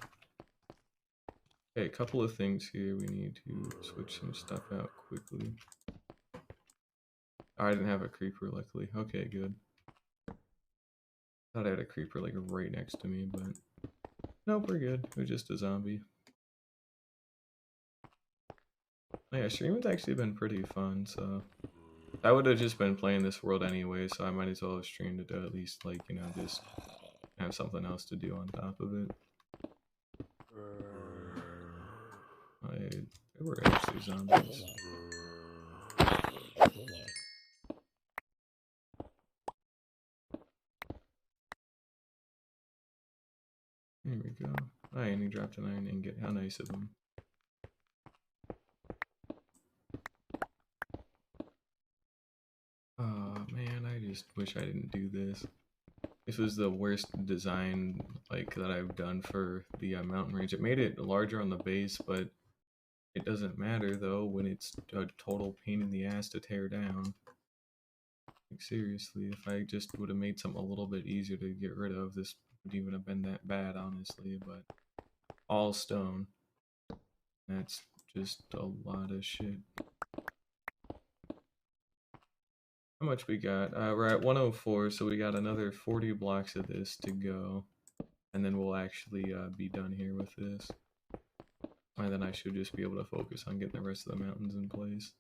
Okay, a couple of things here. We need to switch some stuff out quickly. Oh, I didn't have a creeper, luckily. Okay, good. Thought I had a creeper like right next to me, but nope, we're good. It was just a zombie. Oh, yeah, streaming's actually been pretty fun, so I would have just been playing this world anyway, so I might as well have streamed it to at least like, just have something else to do on top of it. There were actually zombies. There we go. Oh, and he dropped an iron ingot. How nice of him. Oh man, I just wish I didn't do this. This was the worst design like that I've done for the mountain range. It made it larger on the base, but it doesn't matter though when it's a total pain in the ass to tear down. Like seriously, if I just would have made something a little bit easier to get rid of, this wouldn't even have been that bad, honestly. But all stone. That's just a lot of shit. How much we got? We're at 104, so we got another 40 blocks of this to go. And then we'll actually be done here with this. And then I should just be able to focus on getting the rest of the mountains in place.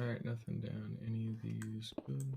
Alright, nothing down any of these. Good.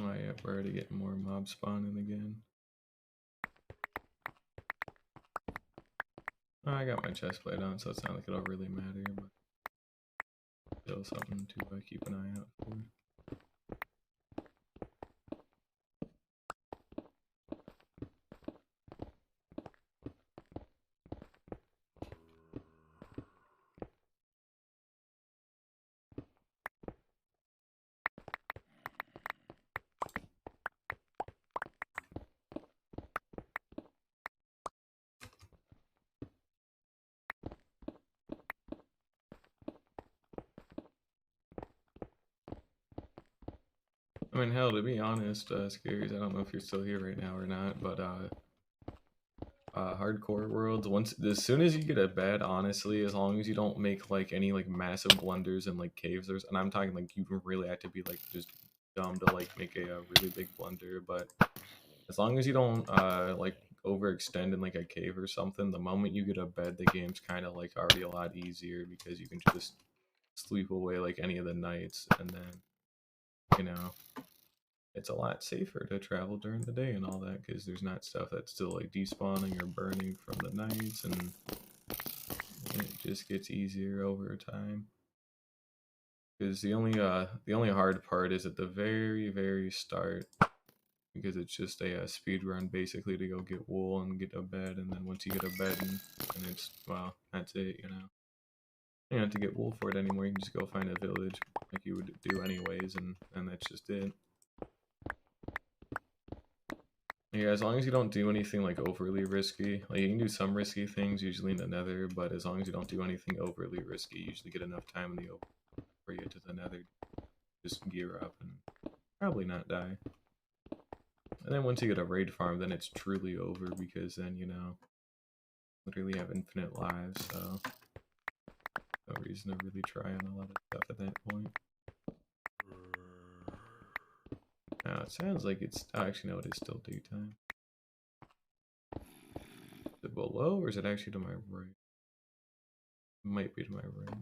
Oh yeah, we're already getting more mob spawning again. Oh, I got my chest plate on, so it's not like it'll really matter, but still something to keep an eye out for. I mean, hell, to be honest, Scaries, I don't know if you're still here right now or not, but hardcore worlds, once as soon as you get a bed, honestly, as long as you don't make like any like massive blunders in like caves, and I'm talking like you really have to be like just dumb to like make a really big blunder, but as long as you don't like overextend in like a cave or something, the moment you get a bed, the game's kind of like already a lot easier because you can just sleep away like any of the nights, and then you know it's a lot safer to travel during the day and all that because there's not stuff that's still like despawning or burning from the nights, and it just gets easier over time. Because the only hard part is at the very start, because it's just a speed run basically to go get wool and get a bed, and then once you get a bed and it's, well, that's it, you know. You don't have to get wool for it anymore. You can just go find a village like you would do anyways, and that's just it. Yeah, as long as you don't do anything like overly risky, like you can do some risky things usually in the nether, but as long as you don't do anything overly risky, you usually get enough time in the open before you get to the nether. Just gear up and probably not die. And then once you get a raid farm, then it's truly over because then, you know, literally have infinite lives, so no reason to really try on a lot of stuff at that point. Now it sounds like it's, oh, actually no, it is still daytime. Is it below or is it actually to my right? It might be to my right.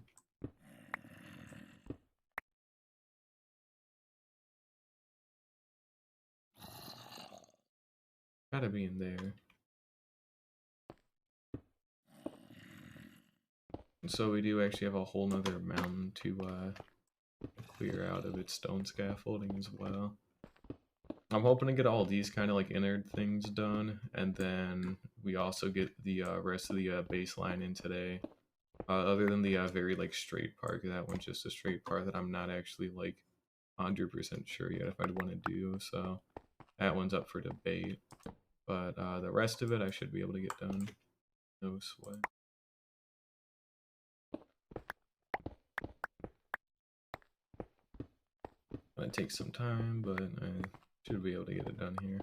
Gotta be in there. So we do actually have a whole nother mountain to clear out of its stone scaffolding as well. I'm hoping to get all these kind of like innard things done, and then we also get the rest of the baseline in today. Other than the very like straight part, that one's just a straight part that I'm not actually like 100% sure yet if I'd want to do, so that one's up for debate. But the rest of it I should be able to get done. No sweat. It takes some time, but I should be able to get it done here.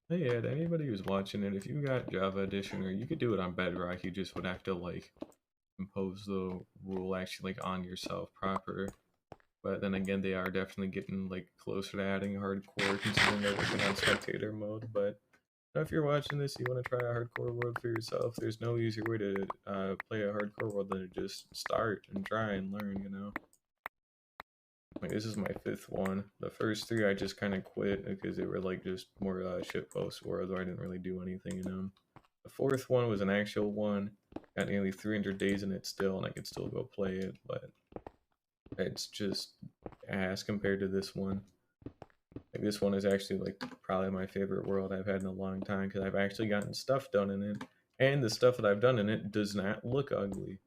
Hey Ed, anybody who's watching it, if you got Java Edition, or you could do it on Bedrock, you just would have to like impose the rule actually like on yourself proper. But then again, they are definitely getting like closer to adding hardcore considering they're working on spectator mode. But if you're watching this, you want to try a hardcore world for yourself, there's no easier way to play a hardcore world than to just start and try and learn, you know? Like, this is my 5th one. The first 3 I just kind of quit because they were like just more shitpost worlds where I didn't really do anything in them. The 4th one was an actual one. Got nearly 300 days in it still, and I could still go play it, but it's just ass compared to this one. Like, this one is actually like probably my favorite world I've had in a long time because I've actually gotten stuff done in it, and the stuff that I've done in it does not look ugly,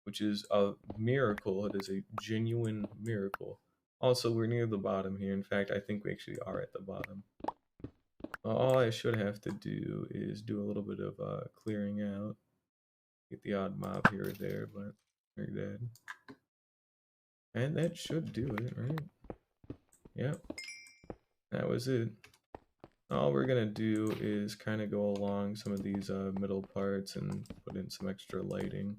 which is a miracle. It is a genuine miracle. Also, we're near the bottom here. In fact, I think we actually are at the bottom. All I should have to do is do a little bit of clearing out. Get the odd mob here or there, but they're dead. And that should do it, right? Yep. That was it. All we're gonna do is kind of go along some of these middle parts and put in some extra lighting.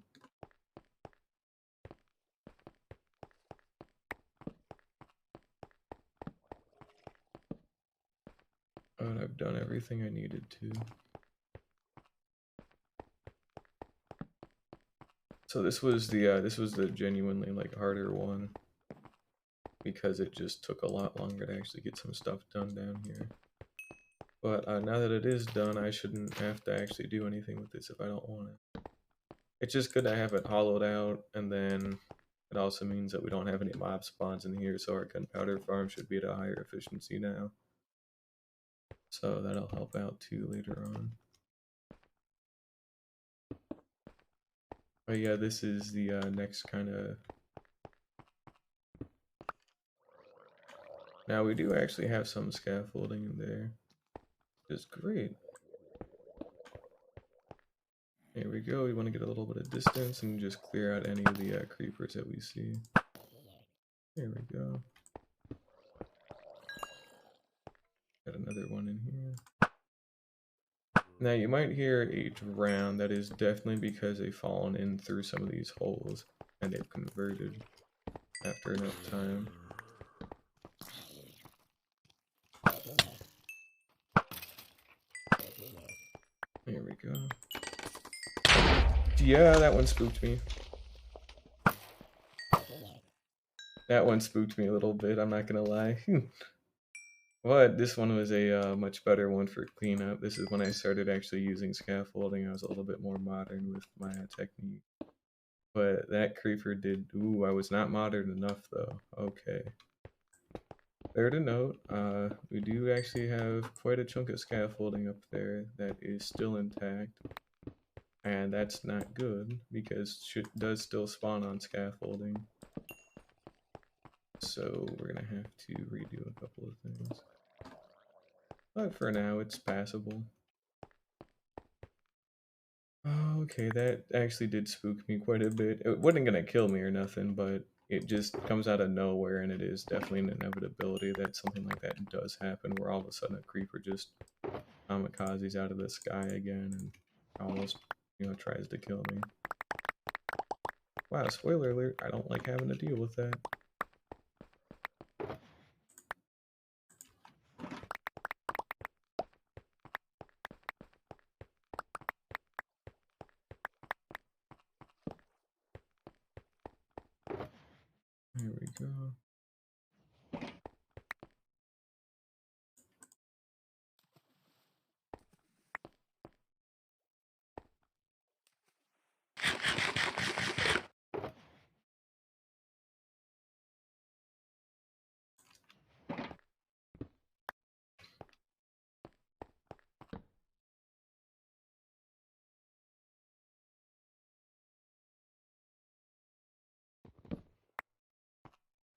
And I've done everything I needed to. So this was the genuinely like harder one. because it just took a lot longer to actually get some stuff done down here. But now that it is done, I shouldn't have to actually do anything with this if I don't want it. It's just good to have it hollowed out, and then it also means that we don't have any mob spawns in here, so our gunpowder farm should be at a higher efficiency now. So that'll help out too later on. But yeah, this is the next kind of... Now we do actually have some scaffolding in there, which is great. Here we go, we want to get a little bit of distance and just clear out any of the creepers that we see. Here we go. Got another one in here. Now you might hear a drown. That is definitely because they've fallen in through some of these holes and they've converted after enough time. Here we go. Yeah, that one spooked me. That one spooked me a little bit, I'm not gonna lie. But this one was a much better one for cleanup. This is when I started actually using scaffolding. I was a little bit more modern with my technique. But that creeper did... Ooh, I was not modern enough though. Okay. Fair to note, we do actually have quite a chunk of scaffolding up there that is still intact. And that's not good, because shit does still spawn on scaffolding. So we're gonna have to redo a couple of things. But for now, it's passable. Okay, that actually did spook me quite a bit. It wasn't gonna kill me or nothing, but it just comes out of nowhere, and it is definitely an inevitability that something like that does happen, where all of a sudden a creeper just kamikazes out of the sky again and almost, you know, tries to kill me. Wow, spoiler alert, I don't like having to deal with that. Here we go.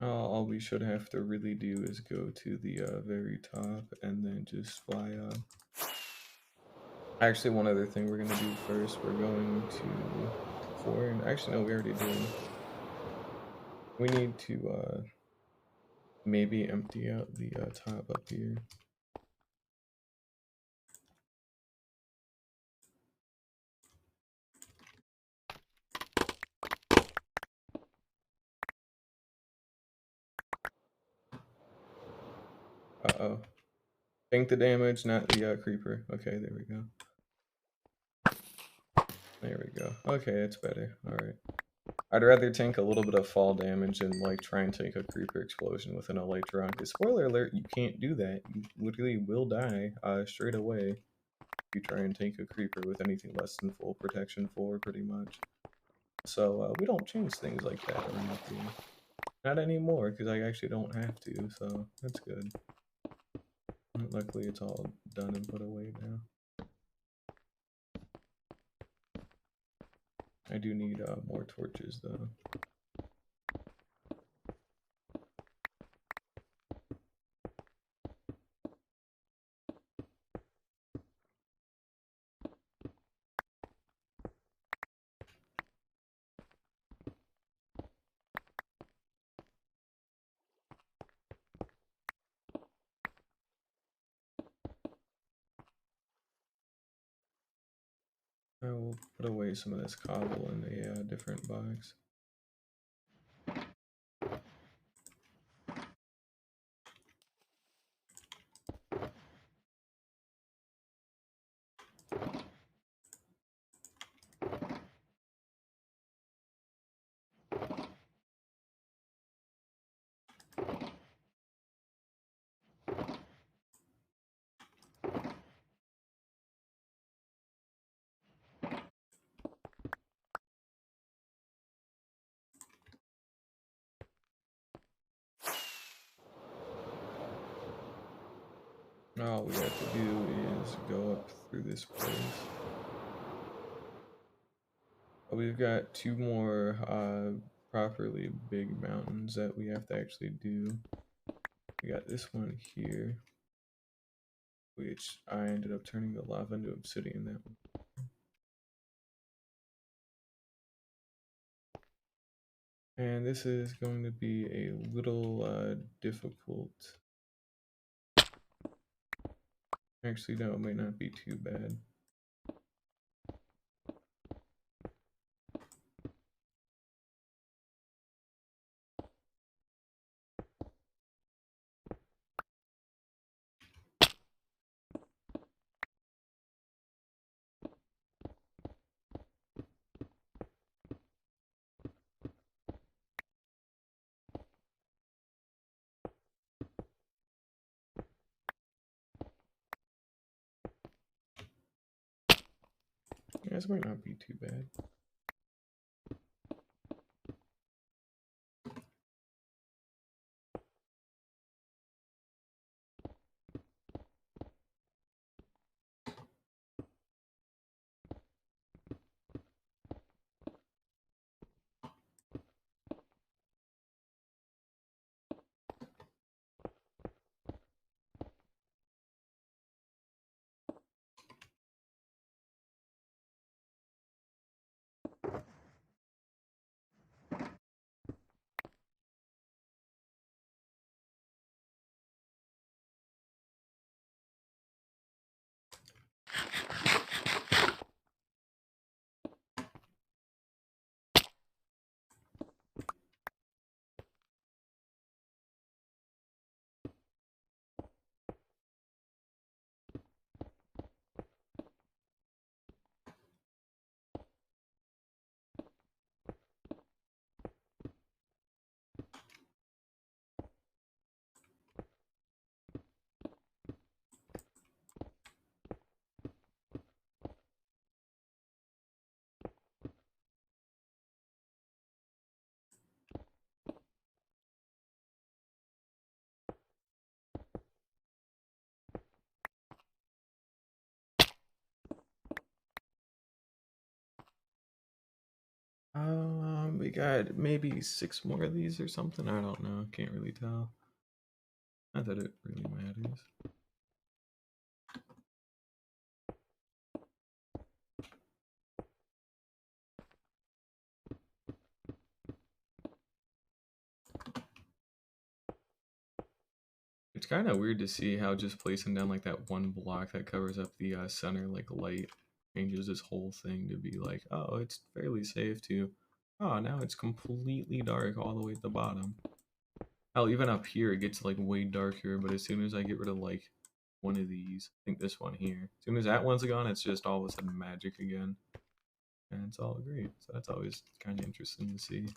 All we should have to really do is go to the very top and then just fly up. Actually, one other thing we're going to do first, we're going to quarry. Actually, no, we already did. We need to maybe empty out the top up here. Uh-oh. Tank the damage, not the creeper. Okay, there we go. There we go. Okay, it's better. Alright. I'd rather tank a little bit of fall damage than like try and take a creeper explosion with an Elytron. Because spoiler alert, you can't do that. You literally will die straight away if you try and take a creeper with anything less than full protection 4, pretty much. So we don't change things like that around here. Not anymore, because I actually don't have to, so that's good. Luckily it's all done and put away now. I do need more torches though. I will put away some of this cobble in a different box. all we have to do is go up through this place. We've got 2 more properly big mountains that we have to actually do. We got this one here, which I ended up turning the lava into obsidian. That one. And this is going to be a little difficult. Actually, no, it might not be too bad. Yeah, this might not be too bad. We got maybe 6 more of these or something. I don't know. Can't really tell. Not that it really matters. It's kind of weird to see how just placing down like that one block that covers up the center like light changes this whole thing to be like, oh, it's fairly safe to, oh, now it's completely dark all the way at the bottom. Hell, even up here it gets like way darker, but as soon as I get rid of like one of these, I think this one here, as soon as that one's gone, it's just all of a sudden magic again. And it's all great. So that's always kind of interesting to see.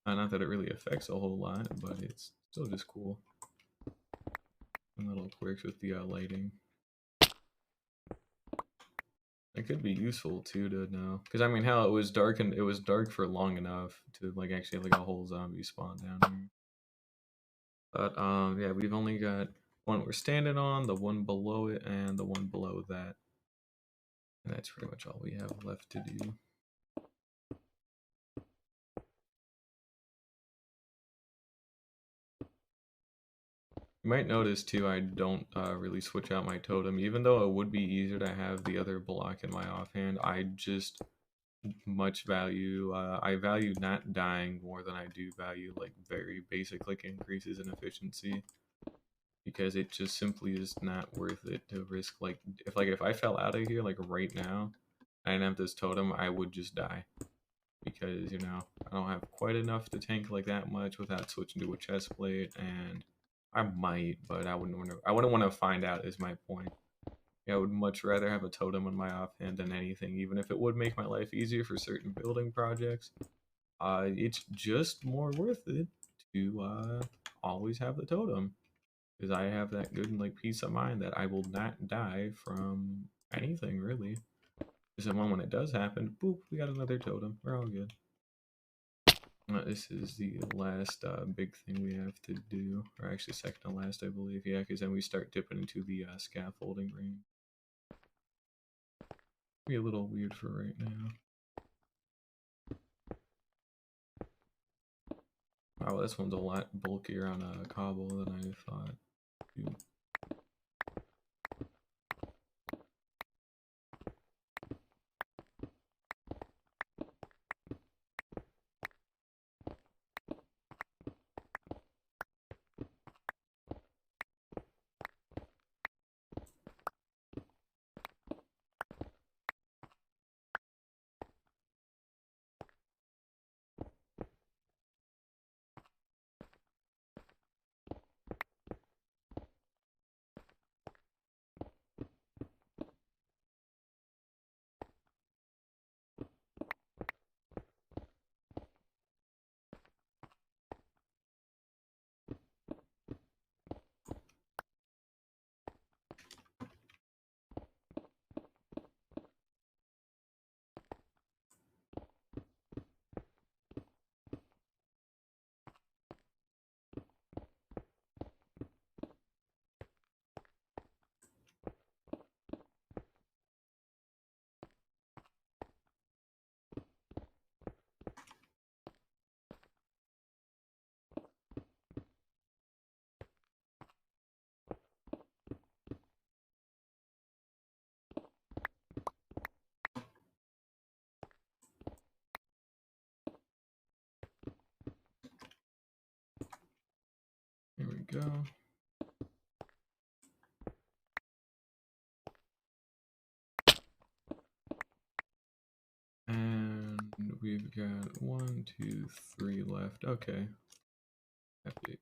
Not that it really affects a whole lot, but it's still just cool. And little quirks with the lighting. It could be useful too to know, because I mean, how it was dark and it was dark for long enough to like actually have like a whole zombie spawn down here. But yeah, we've only got one we're standing on, the one below it, and the one below that, and that's pretty much all we have left to do. You might notice too, I don't really switch out my totem, even though it would be easier to have the other block in my offhand. I just much value, I value not dying more than I do value like very basic like increases in efficiency, because it just simply is not worth it to risk like if I fell out of here like right now, I didn't have this totem, I would just die. Because, you know, I don't have quite enough to tank like that much without switching to a chest plate, and I might, but I wouldn't want to find out is my point. Yeah, I would much rather have a totem on my offhand than anything, even if it would make my life easier for certain building projects. It's just more worth it to always have the totem, because I have that good like peace of mind that I will not die from anything really. Because then when it does happen, boop, we got another totem. We're all good. This is the last big thing we have to do, or actually second to last, I believe. Yeah, because then we start dipping into the scaffolding range. Be a little weird for right now. Wow, this one's a lot bulkier on a cobble than I thought. Dude. Here we go. And we've got 1, 2, 3 left. Okay. Epic.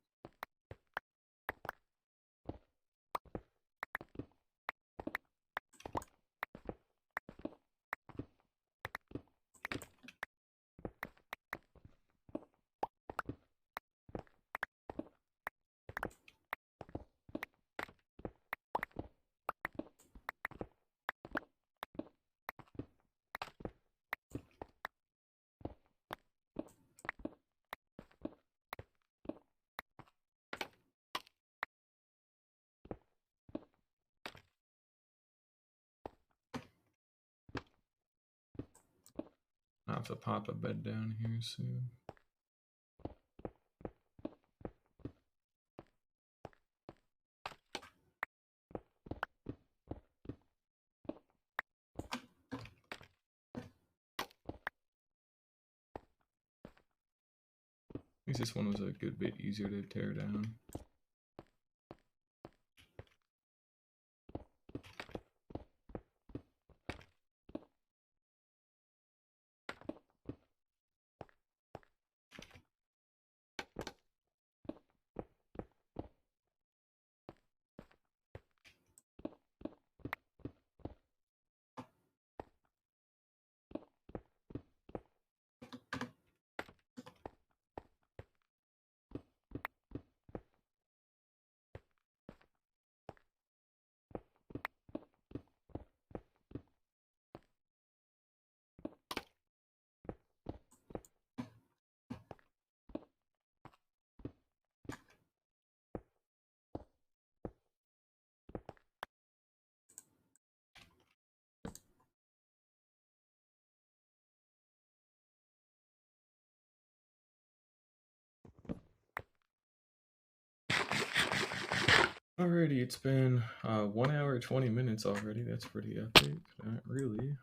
I'll have to pop a bed down here soon. At least this one was a good bit easier to tear down. Alrighty, it's been 1 hour 20 minutes already. That's pretty epic. Not really.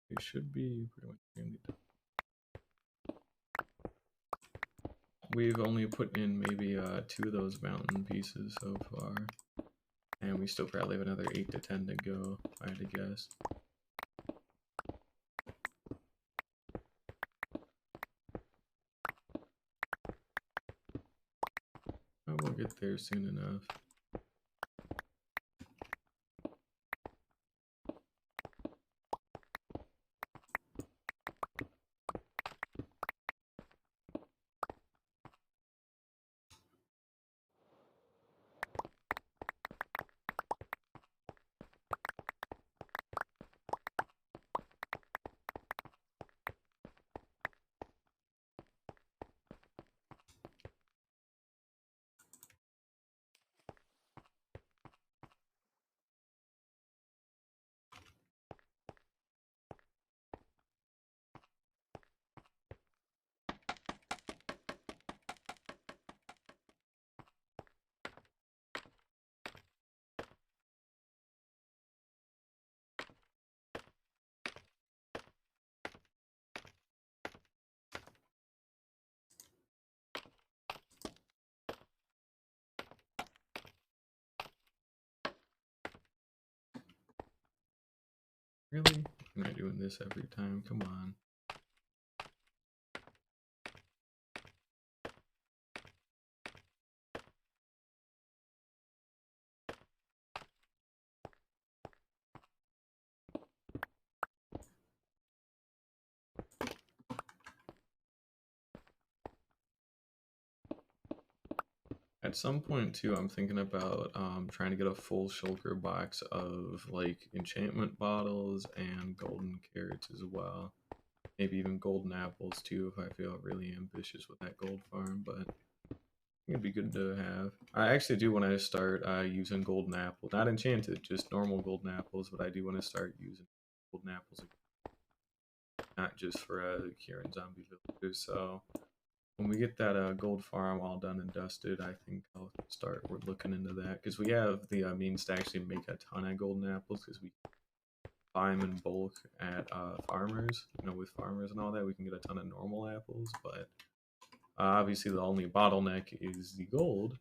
It should be pretty much nearly done. We've only put in maybe 2 of those mountain pieces so far, and we still probably have another 8 to 10 to go, if I had to guess. Oh, we'll get there soon enough. Really? I'm not doing this every time. Come on. At some point too, I'm thinking about trying to get a full shulker box of like enchantment bottles and golden carrots as well. Maybe even golden apples too if I feel really ambitious with that gold farm, but it'd be good to have. I actually do want to start using golden apples, not enchanted, just normal golden apples, but I do want to start using golden apples, not just for curing zombie villagers. So when we get that gold farm all done and dusted, I think I'll start we're looking into that because we have the means to actually make a ton of golden apples because we buy them in bulk at farmers. You know, with farmers and all that, we can get a ton of normal apples, but obviously the only bottleneck is the gold.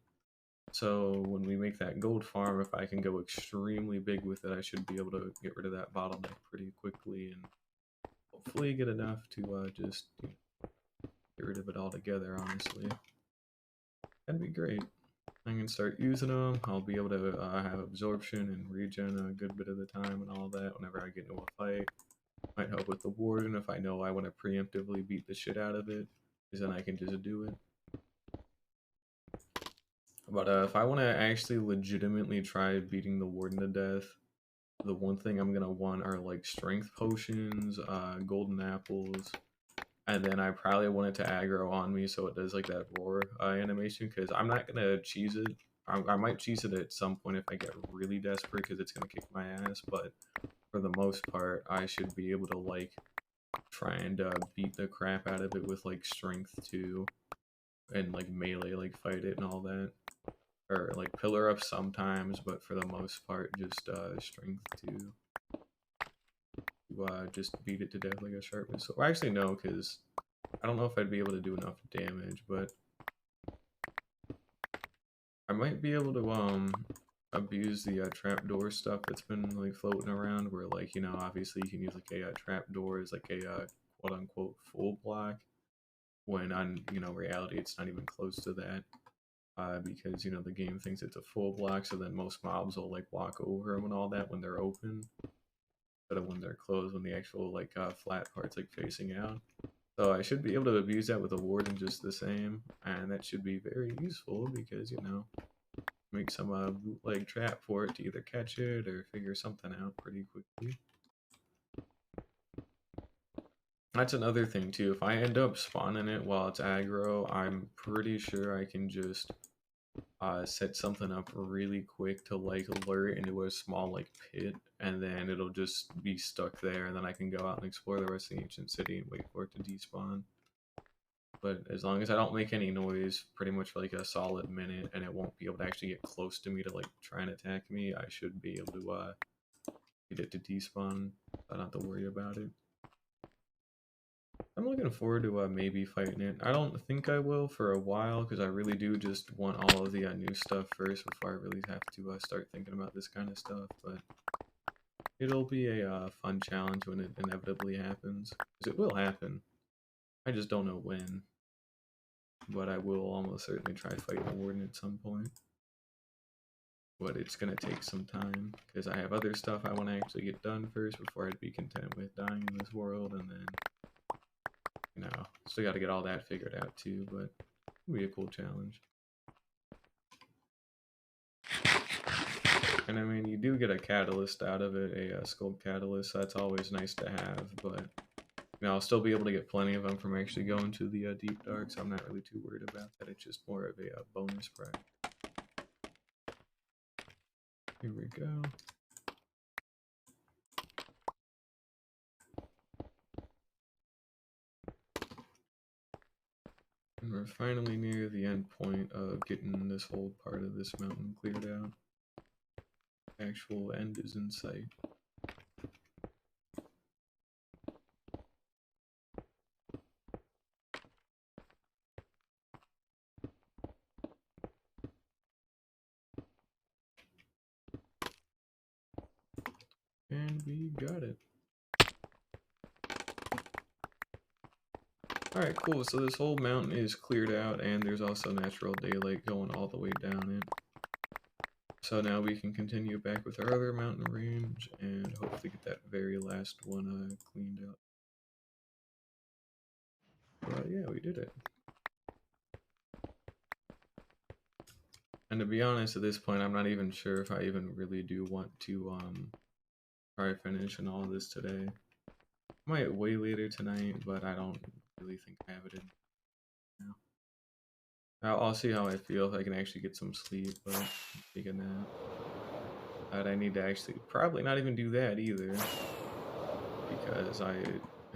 So when we make that gold farm, if I can go extremely big with it, I should be able to get rid of that bottleneck pretty quickly and hopefully get enough to just get rid of it altogether, honestly. That'd be great. I can start using them. I'll be able to have absorption and regen a good bit of the time and all that whenever I get into a fight. Might help with the warden if I know I want to preemptively beat the shit out of it, because then I can just do it. But if I want to actually legitimately try beating the warden to death, the one thing I'm gonna want are like strength potions, golden apples, and then I probably want it to aggro on me so it does like that roar animation, because I'm not gonna cheese it. I might cheese it at some point if I get really desperate because it's gonna kick my ass, but for the most part I should be able to like try and beat the crap out of it with like strength too, and like melee like fight it and all that, or like pillar up sometimes, but for the most part just strength too. Just beat it to death like a sharpness. So actually no, because I don't know if I'd be able to do enough damage, but I might be able to abuse the trapdoor stuff that's been like floating around, where like, you know, obviously you can use like a trapdoor as like a quote unquote full block, when on, you know, reality it's not even close to that. Because, you know, the game thinks it's a full block, so then most mobs will like walk over them and all that when they're open, instead of when they're closed, when the actual like flat part's like facing out. So I should be able to abuse that with a warden just the same, and that should be very useful because, you know, make some bootleg trap for it to either catch it or figure something out pretty quickly. That's another thing too. If I end up spawning it while it's aggro, I'm pretty sure I can just set something up really quick to like lure it into a small like pit, and then it'll just be stuck there, and then I can go out and explore the rest of the ancient city and wait for it to despawn. But as long as I don't make any noise, pretty much for like a solid minute, and it won't be able to actually get close to me to like try and attack me, I should be able to get it to despawn. I don't have to worry about it. I'm looking forward to maybe fighting it. I don't think I will for a while because I really do just want all of the new stuff first before I really have to start thinking about this kind of stuff. But it'll be a fun challenge when it inevitably happens, because it will happen. I just don't know when. But I will almost certainly try fighting the warden at some point. But it's gonna take some time because I have other stuff I want to actually get done first before I'd be content with dying in this world, and then, you know, still got to get all that figured out too. But it'll be a cool challenge. And I mean, you do get a catalyst out of it, a sculpt catalyst, so that's always nice to have. But you know, I'll still be able to get plenty of them from actually going to the deep dark, so I'm not really too worried about that. It's just more of a bonus prize. Here we go. And we're finally near the end point of getting this whole part of this mountain cleared out. Actual end is in sight. And we got it. Alright, cool. So this whole mountain is cleared out, and there's also natural daylight going all the way down it. So now we can continue back with our other mountain range, and hopefully get that very last one cleaned out. But yeah, we did it. And to be honest, at this point, I'm not even sure if I even really do want to try finishing all this today. I might way later tonight, but I don't really think I have it in now. I'll see how I feel if I can actually get some sleep, but I'm thinking that I need to actually probably not even do that either, because I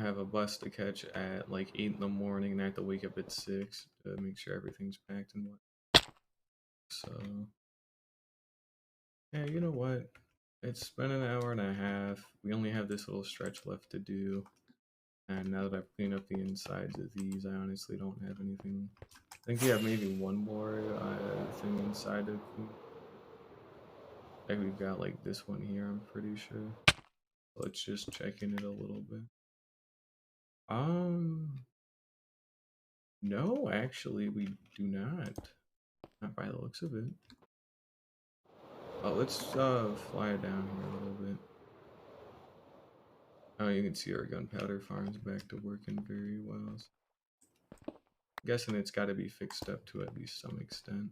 have a bus to catch at like 8 in the morning and I have to wake up at 6 to make sure everything's packed and what. So, yeah, you know what? It's been an hour and a half. We only have this little stretch left to do. And now that I've cleaned up the insides of these, I honestly don't have anything. I think we have maybe one more thing inside of. Like we've got like this one here, I'm pretty sure. Let's just check in it a little bit. No, actually, we do not. Not by the looks of it. Oh, let's fly it down here a little bit. Oh, you can see our gunpowder farm's back to working very well. I'm guessing it's got to be fixed up to at least some extent.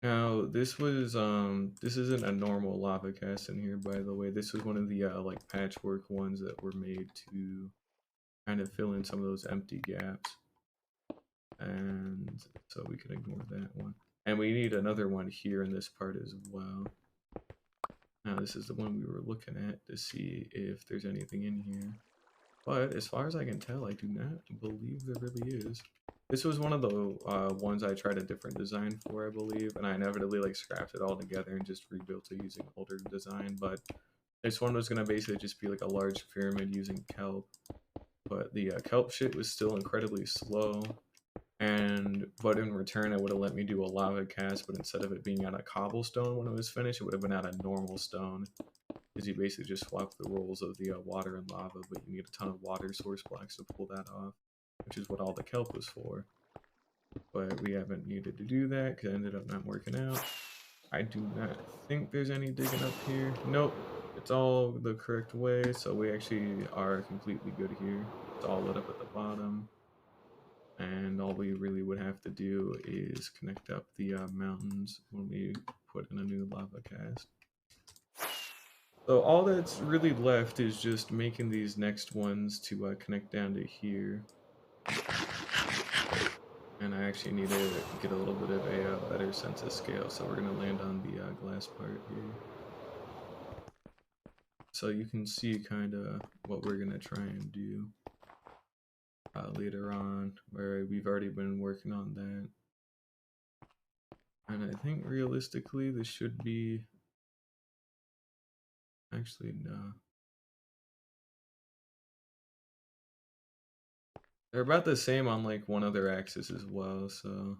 Now, this isn't a normal lava cast in here, by the way. This was one of the like patchwork ones that were made to kind of fill in some of those empty gaps. And so we can ignore that one. And we need another one here in this part as well. Now, this is the one we were looking at to see if there's anything in here. But as far as I can tell, I do not believe there really is. This was one of the ones I tried a different design for, I believe, and I inevitably like scrapped it all together and just rebuilt it using older design. But this one was gonna basically just be like a large pyramid using kelp, but the kelp shit was still incredibly slow. But in return, it would have let me do a lava cast, but instead of it being out of cobblestone when it was finished, it would have been out of normal stone. Because you basically just swap the roles of the water and lava, but you need a ton of water source blocks to pull that off, which is what all the kelp was for. But we haven't needed to do that because it ended up not working out. I do not think there's any digging up here. Nope, it's all the correct way, so we actually are completely good here. It's all lit up at the bottom. And all we really would have to do is connect up the mountains when we put in a new lava cast. So all that's really left is just making these next ones to connect down to here. And I actually need to get a little bit of a better sense of scale, so we're going to land on the glass part here. So you can see kind of what we're going to try and do later on, where we've already been working on that. And I think realistically this should be... Actually, no. They're about the same on like one other axis as well, so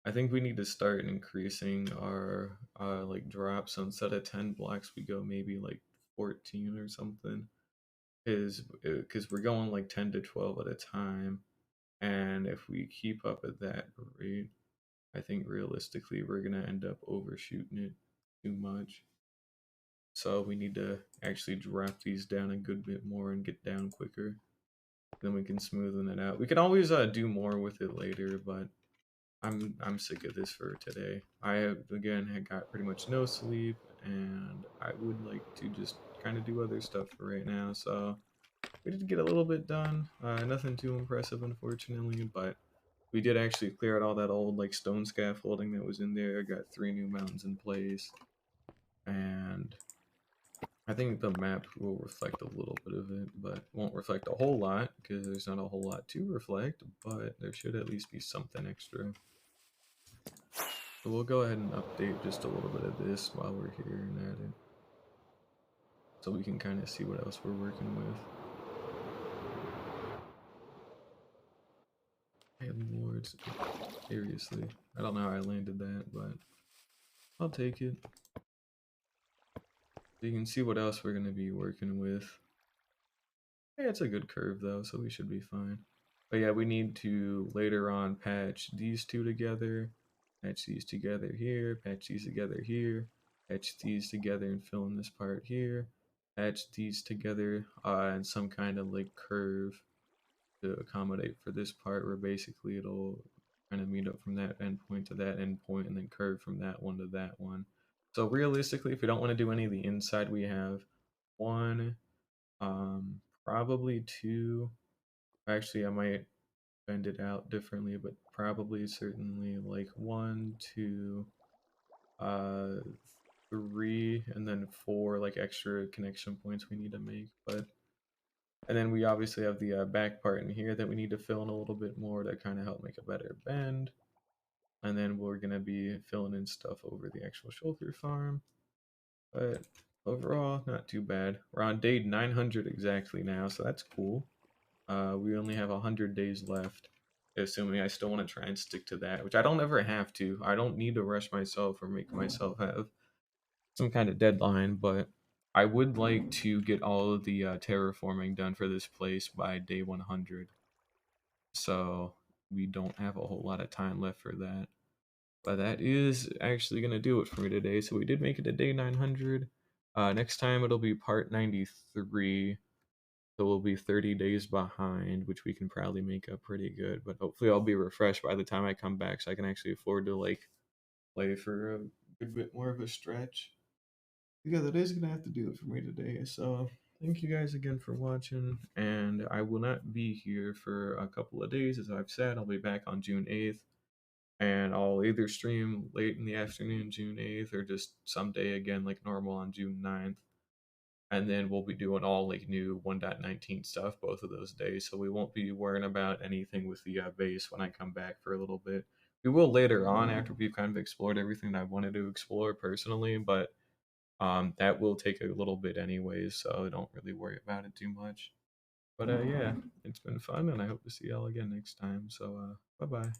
I think we need to start increasing our like drops. So instead of 10 blocks, we go maybe like 14 or something. Because we're going like 10 to 12 at a time, and if we keep up at that rate, I think realistically we're gonna end up overshooting it too much. So we need to actually drop these down a good bit more and get down quicker. Then we can smoothen it out. We can always do more with it later, but I'm sick of this for today. I have again had got pretty much no sleep, and I would like to just kind of do other stuff for right now. So we did get a little bit done. Nothing too impressive, unfortunately, but we did actually clear out all that old like stone scaffolding that was in there. Got 3 new mountains in place, and I think the map will reflect a little bit of it, but won't reflect a whole lot because there's not a whole lot to reflect, but there should at least be something extra. So we'll go ahead and update just a little bit of this while we're here and at it, so we can kind of see what else we're working with. Hey lords, seriously. I don't know how I landed that, but I'll take it. you can see what else we're going to be working with. Yeah, it's a good curve though, so we should be fine. But yeah, we need to later on patch these two together, patch these together here, patch these together here, patch these together and fill in this part here, patch these together in some kind of like curve to accommodate for this part where basically it'll kind of meet up from that endpoint to that endpoint and then curve from that one to that one. So realistically, if we don't want to do any of the inside, we have one, probably two. Actually, I might bend it out differently, but probably certainly like one, two, uh, three, and then four like extra connection points we need to make. But and then we obviously have the back part in here that we need to fill in a little bit more to kind of help make a better bend. And then we're gonna be filling in stuff over the actual shoulder farm. But overall, not too bad. We're on day 900 exactly now, so that's cool. We only have 100 days left, assuming I still want to try and stick to that, which I don't ever have to. I don't need to rush myself or make myself have some kind of deadline, but I would like to get all of the terraforming done for this place by day 100. So we don't have a whole lot of time left for that. But that is actually going to do it for me today. So we did make it to day 900. Next time it'll be part 93. So we'll be 30 days behind, which we can probably make up pretty good. But hopefully I'll be refreshed by the time I come back so I can actually afford to like play for a good bit more of a stretch. Yeah, that is gonna have to do it for me today. So thank you guys again for watching, and I will not be here for a couple of days, as I've said. I'll be back on June 8th, and I'll either stream late in the afternoon June 8th or just someday again like normal on June 9th. And then we'll be doing all like new 1.19 stuff both of those days, so we won't be worrying about anything with the base when I come back for a little bit. We will later on after we've kind of explored everything that I wanted to explore personally, but that will take a little bit anyways, so don't really worry about it too much. But yeah, it's been fun, and I hope to see y'all again next time. So bye bye.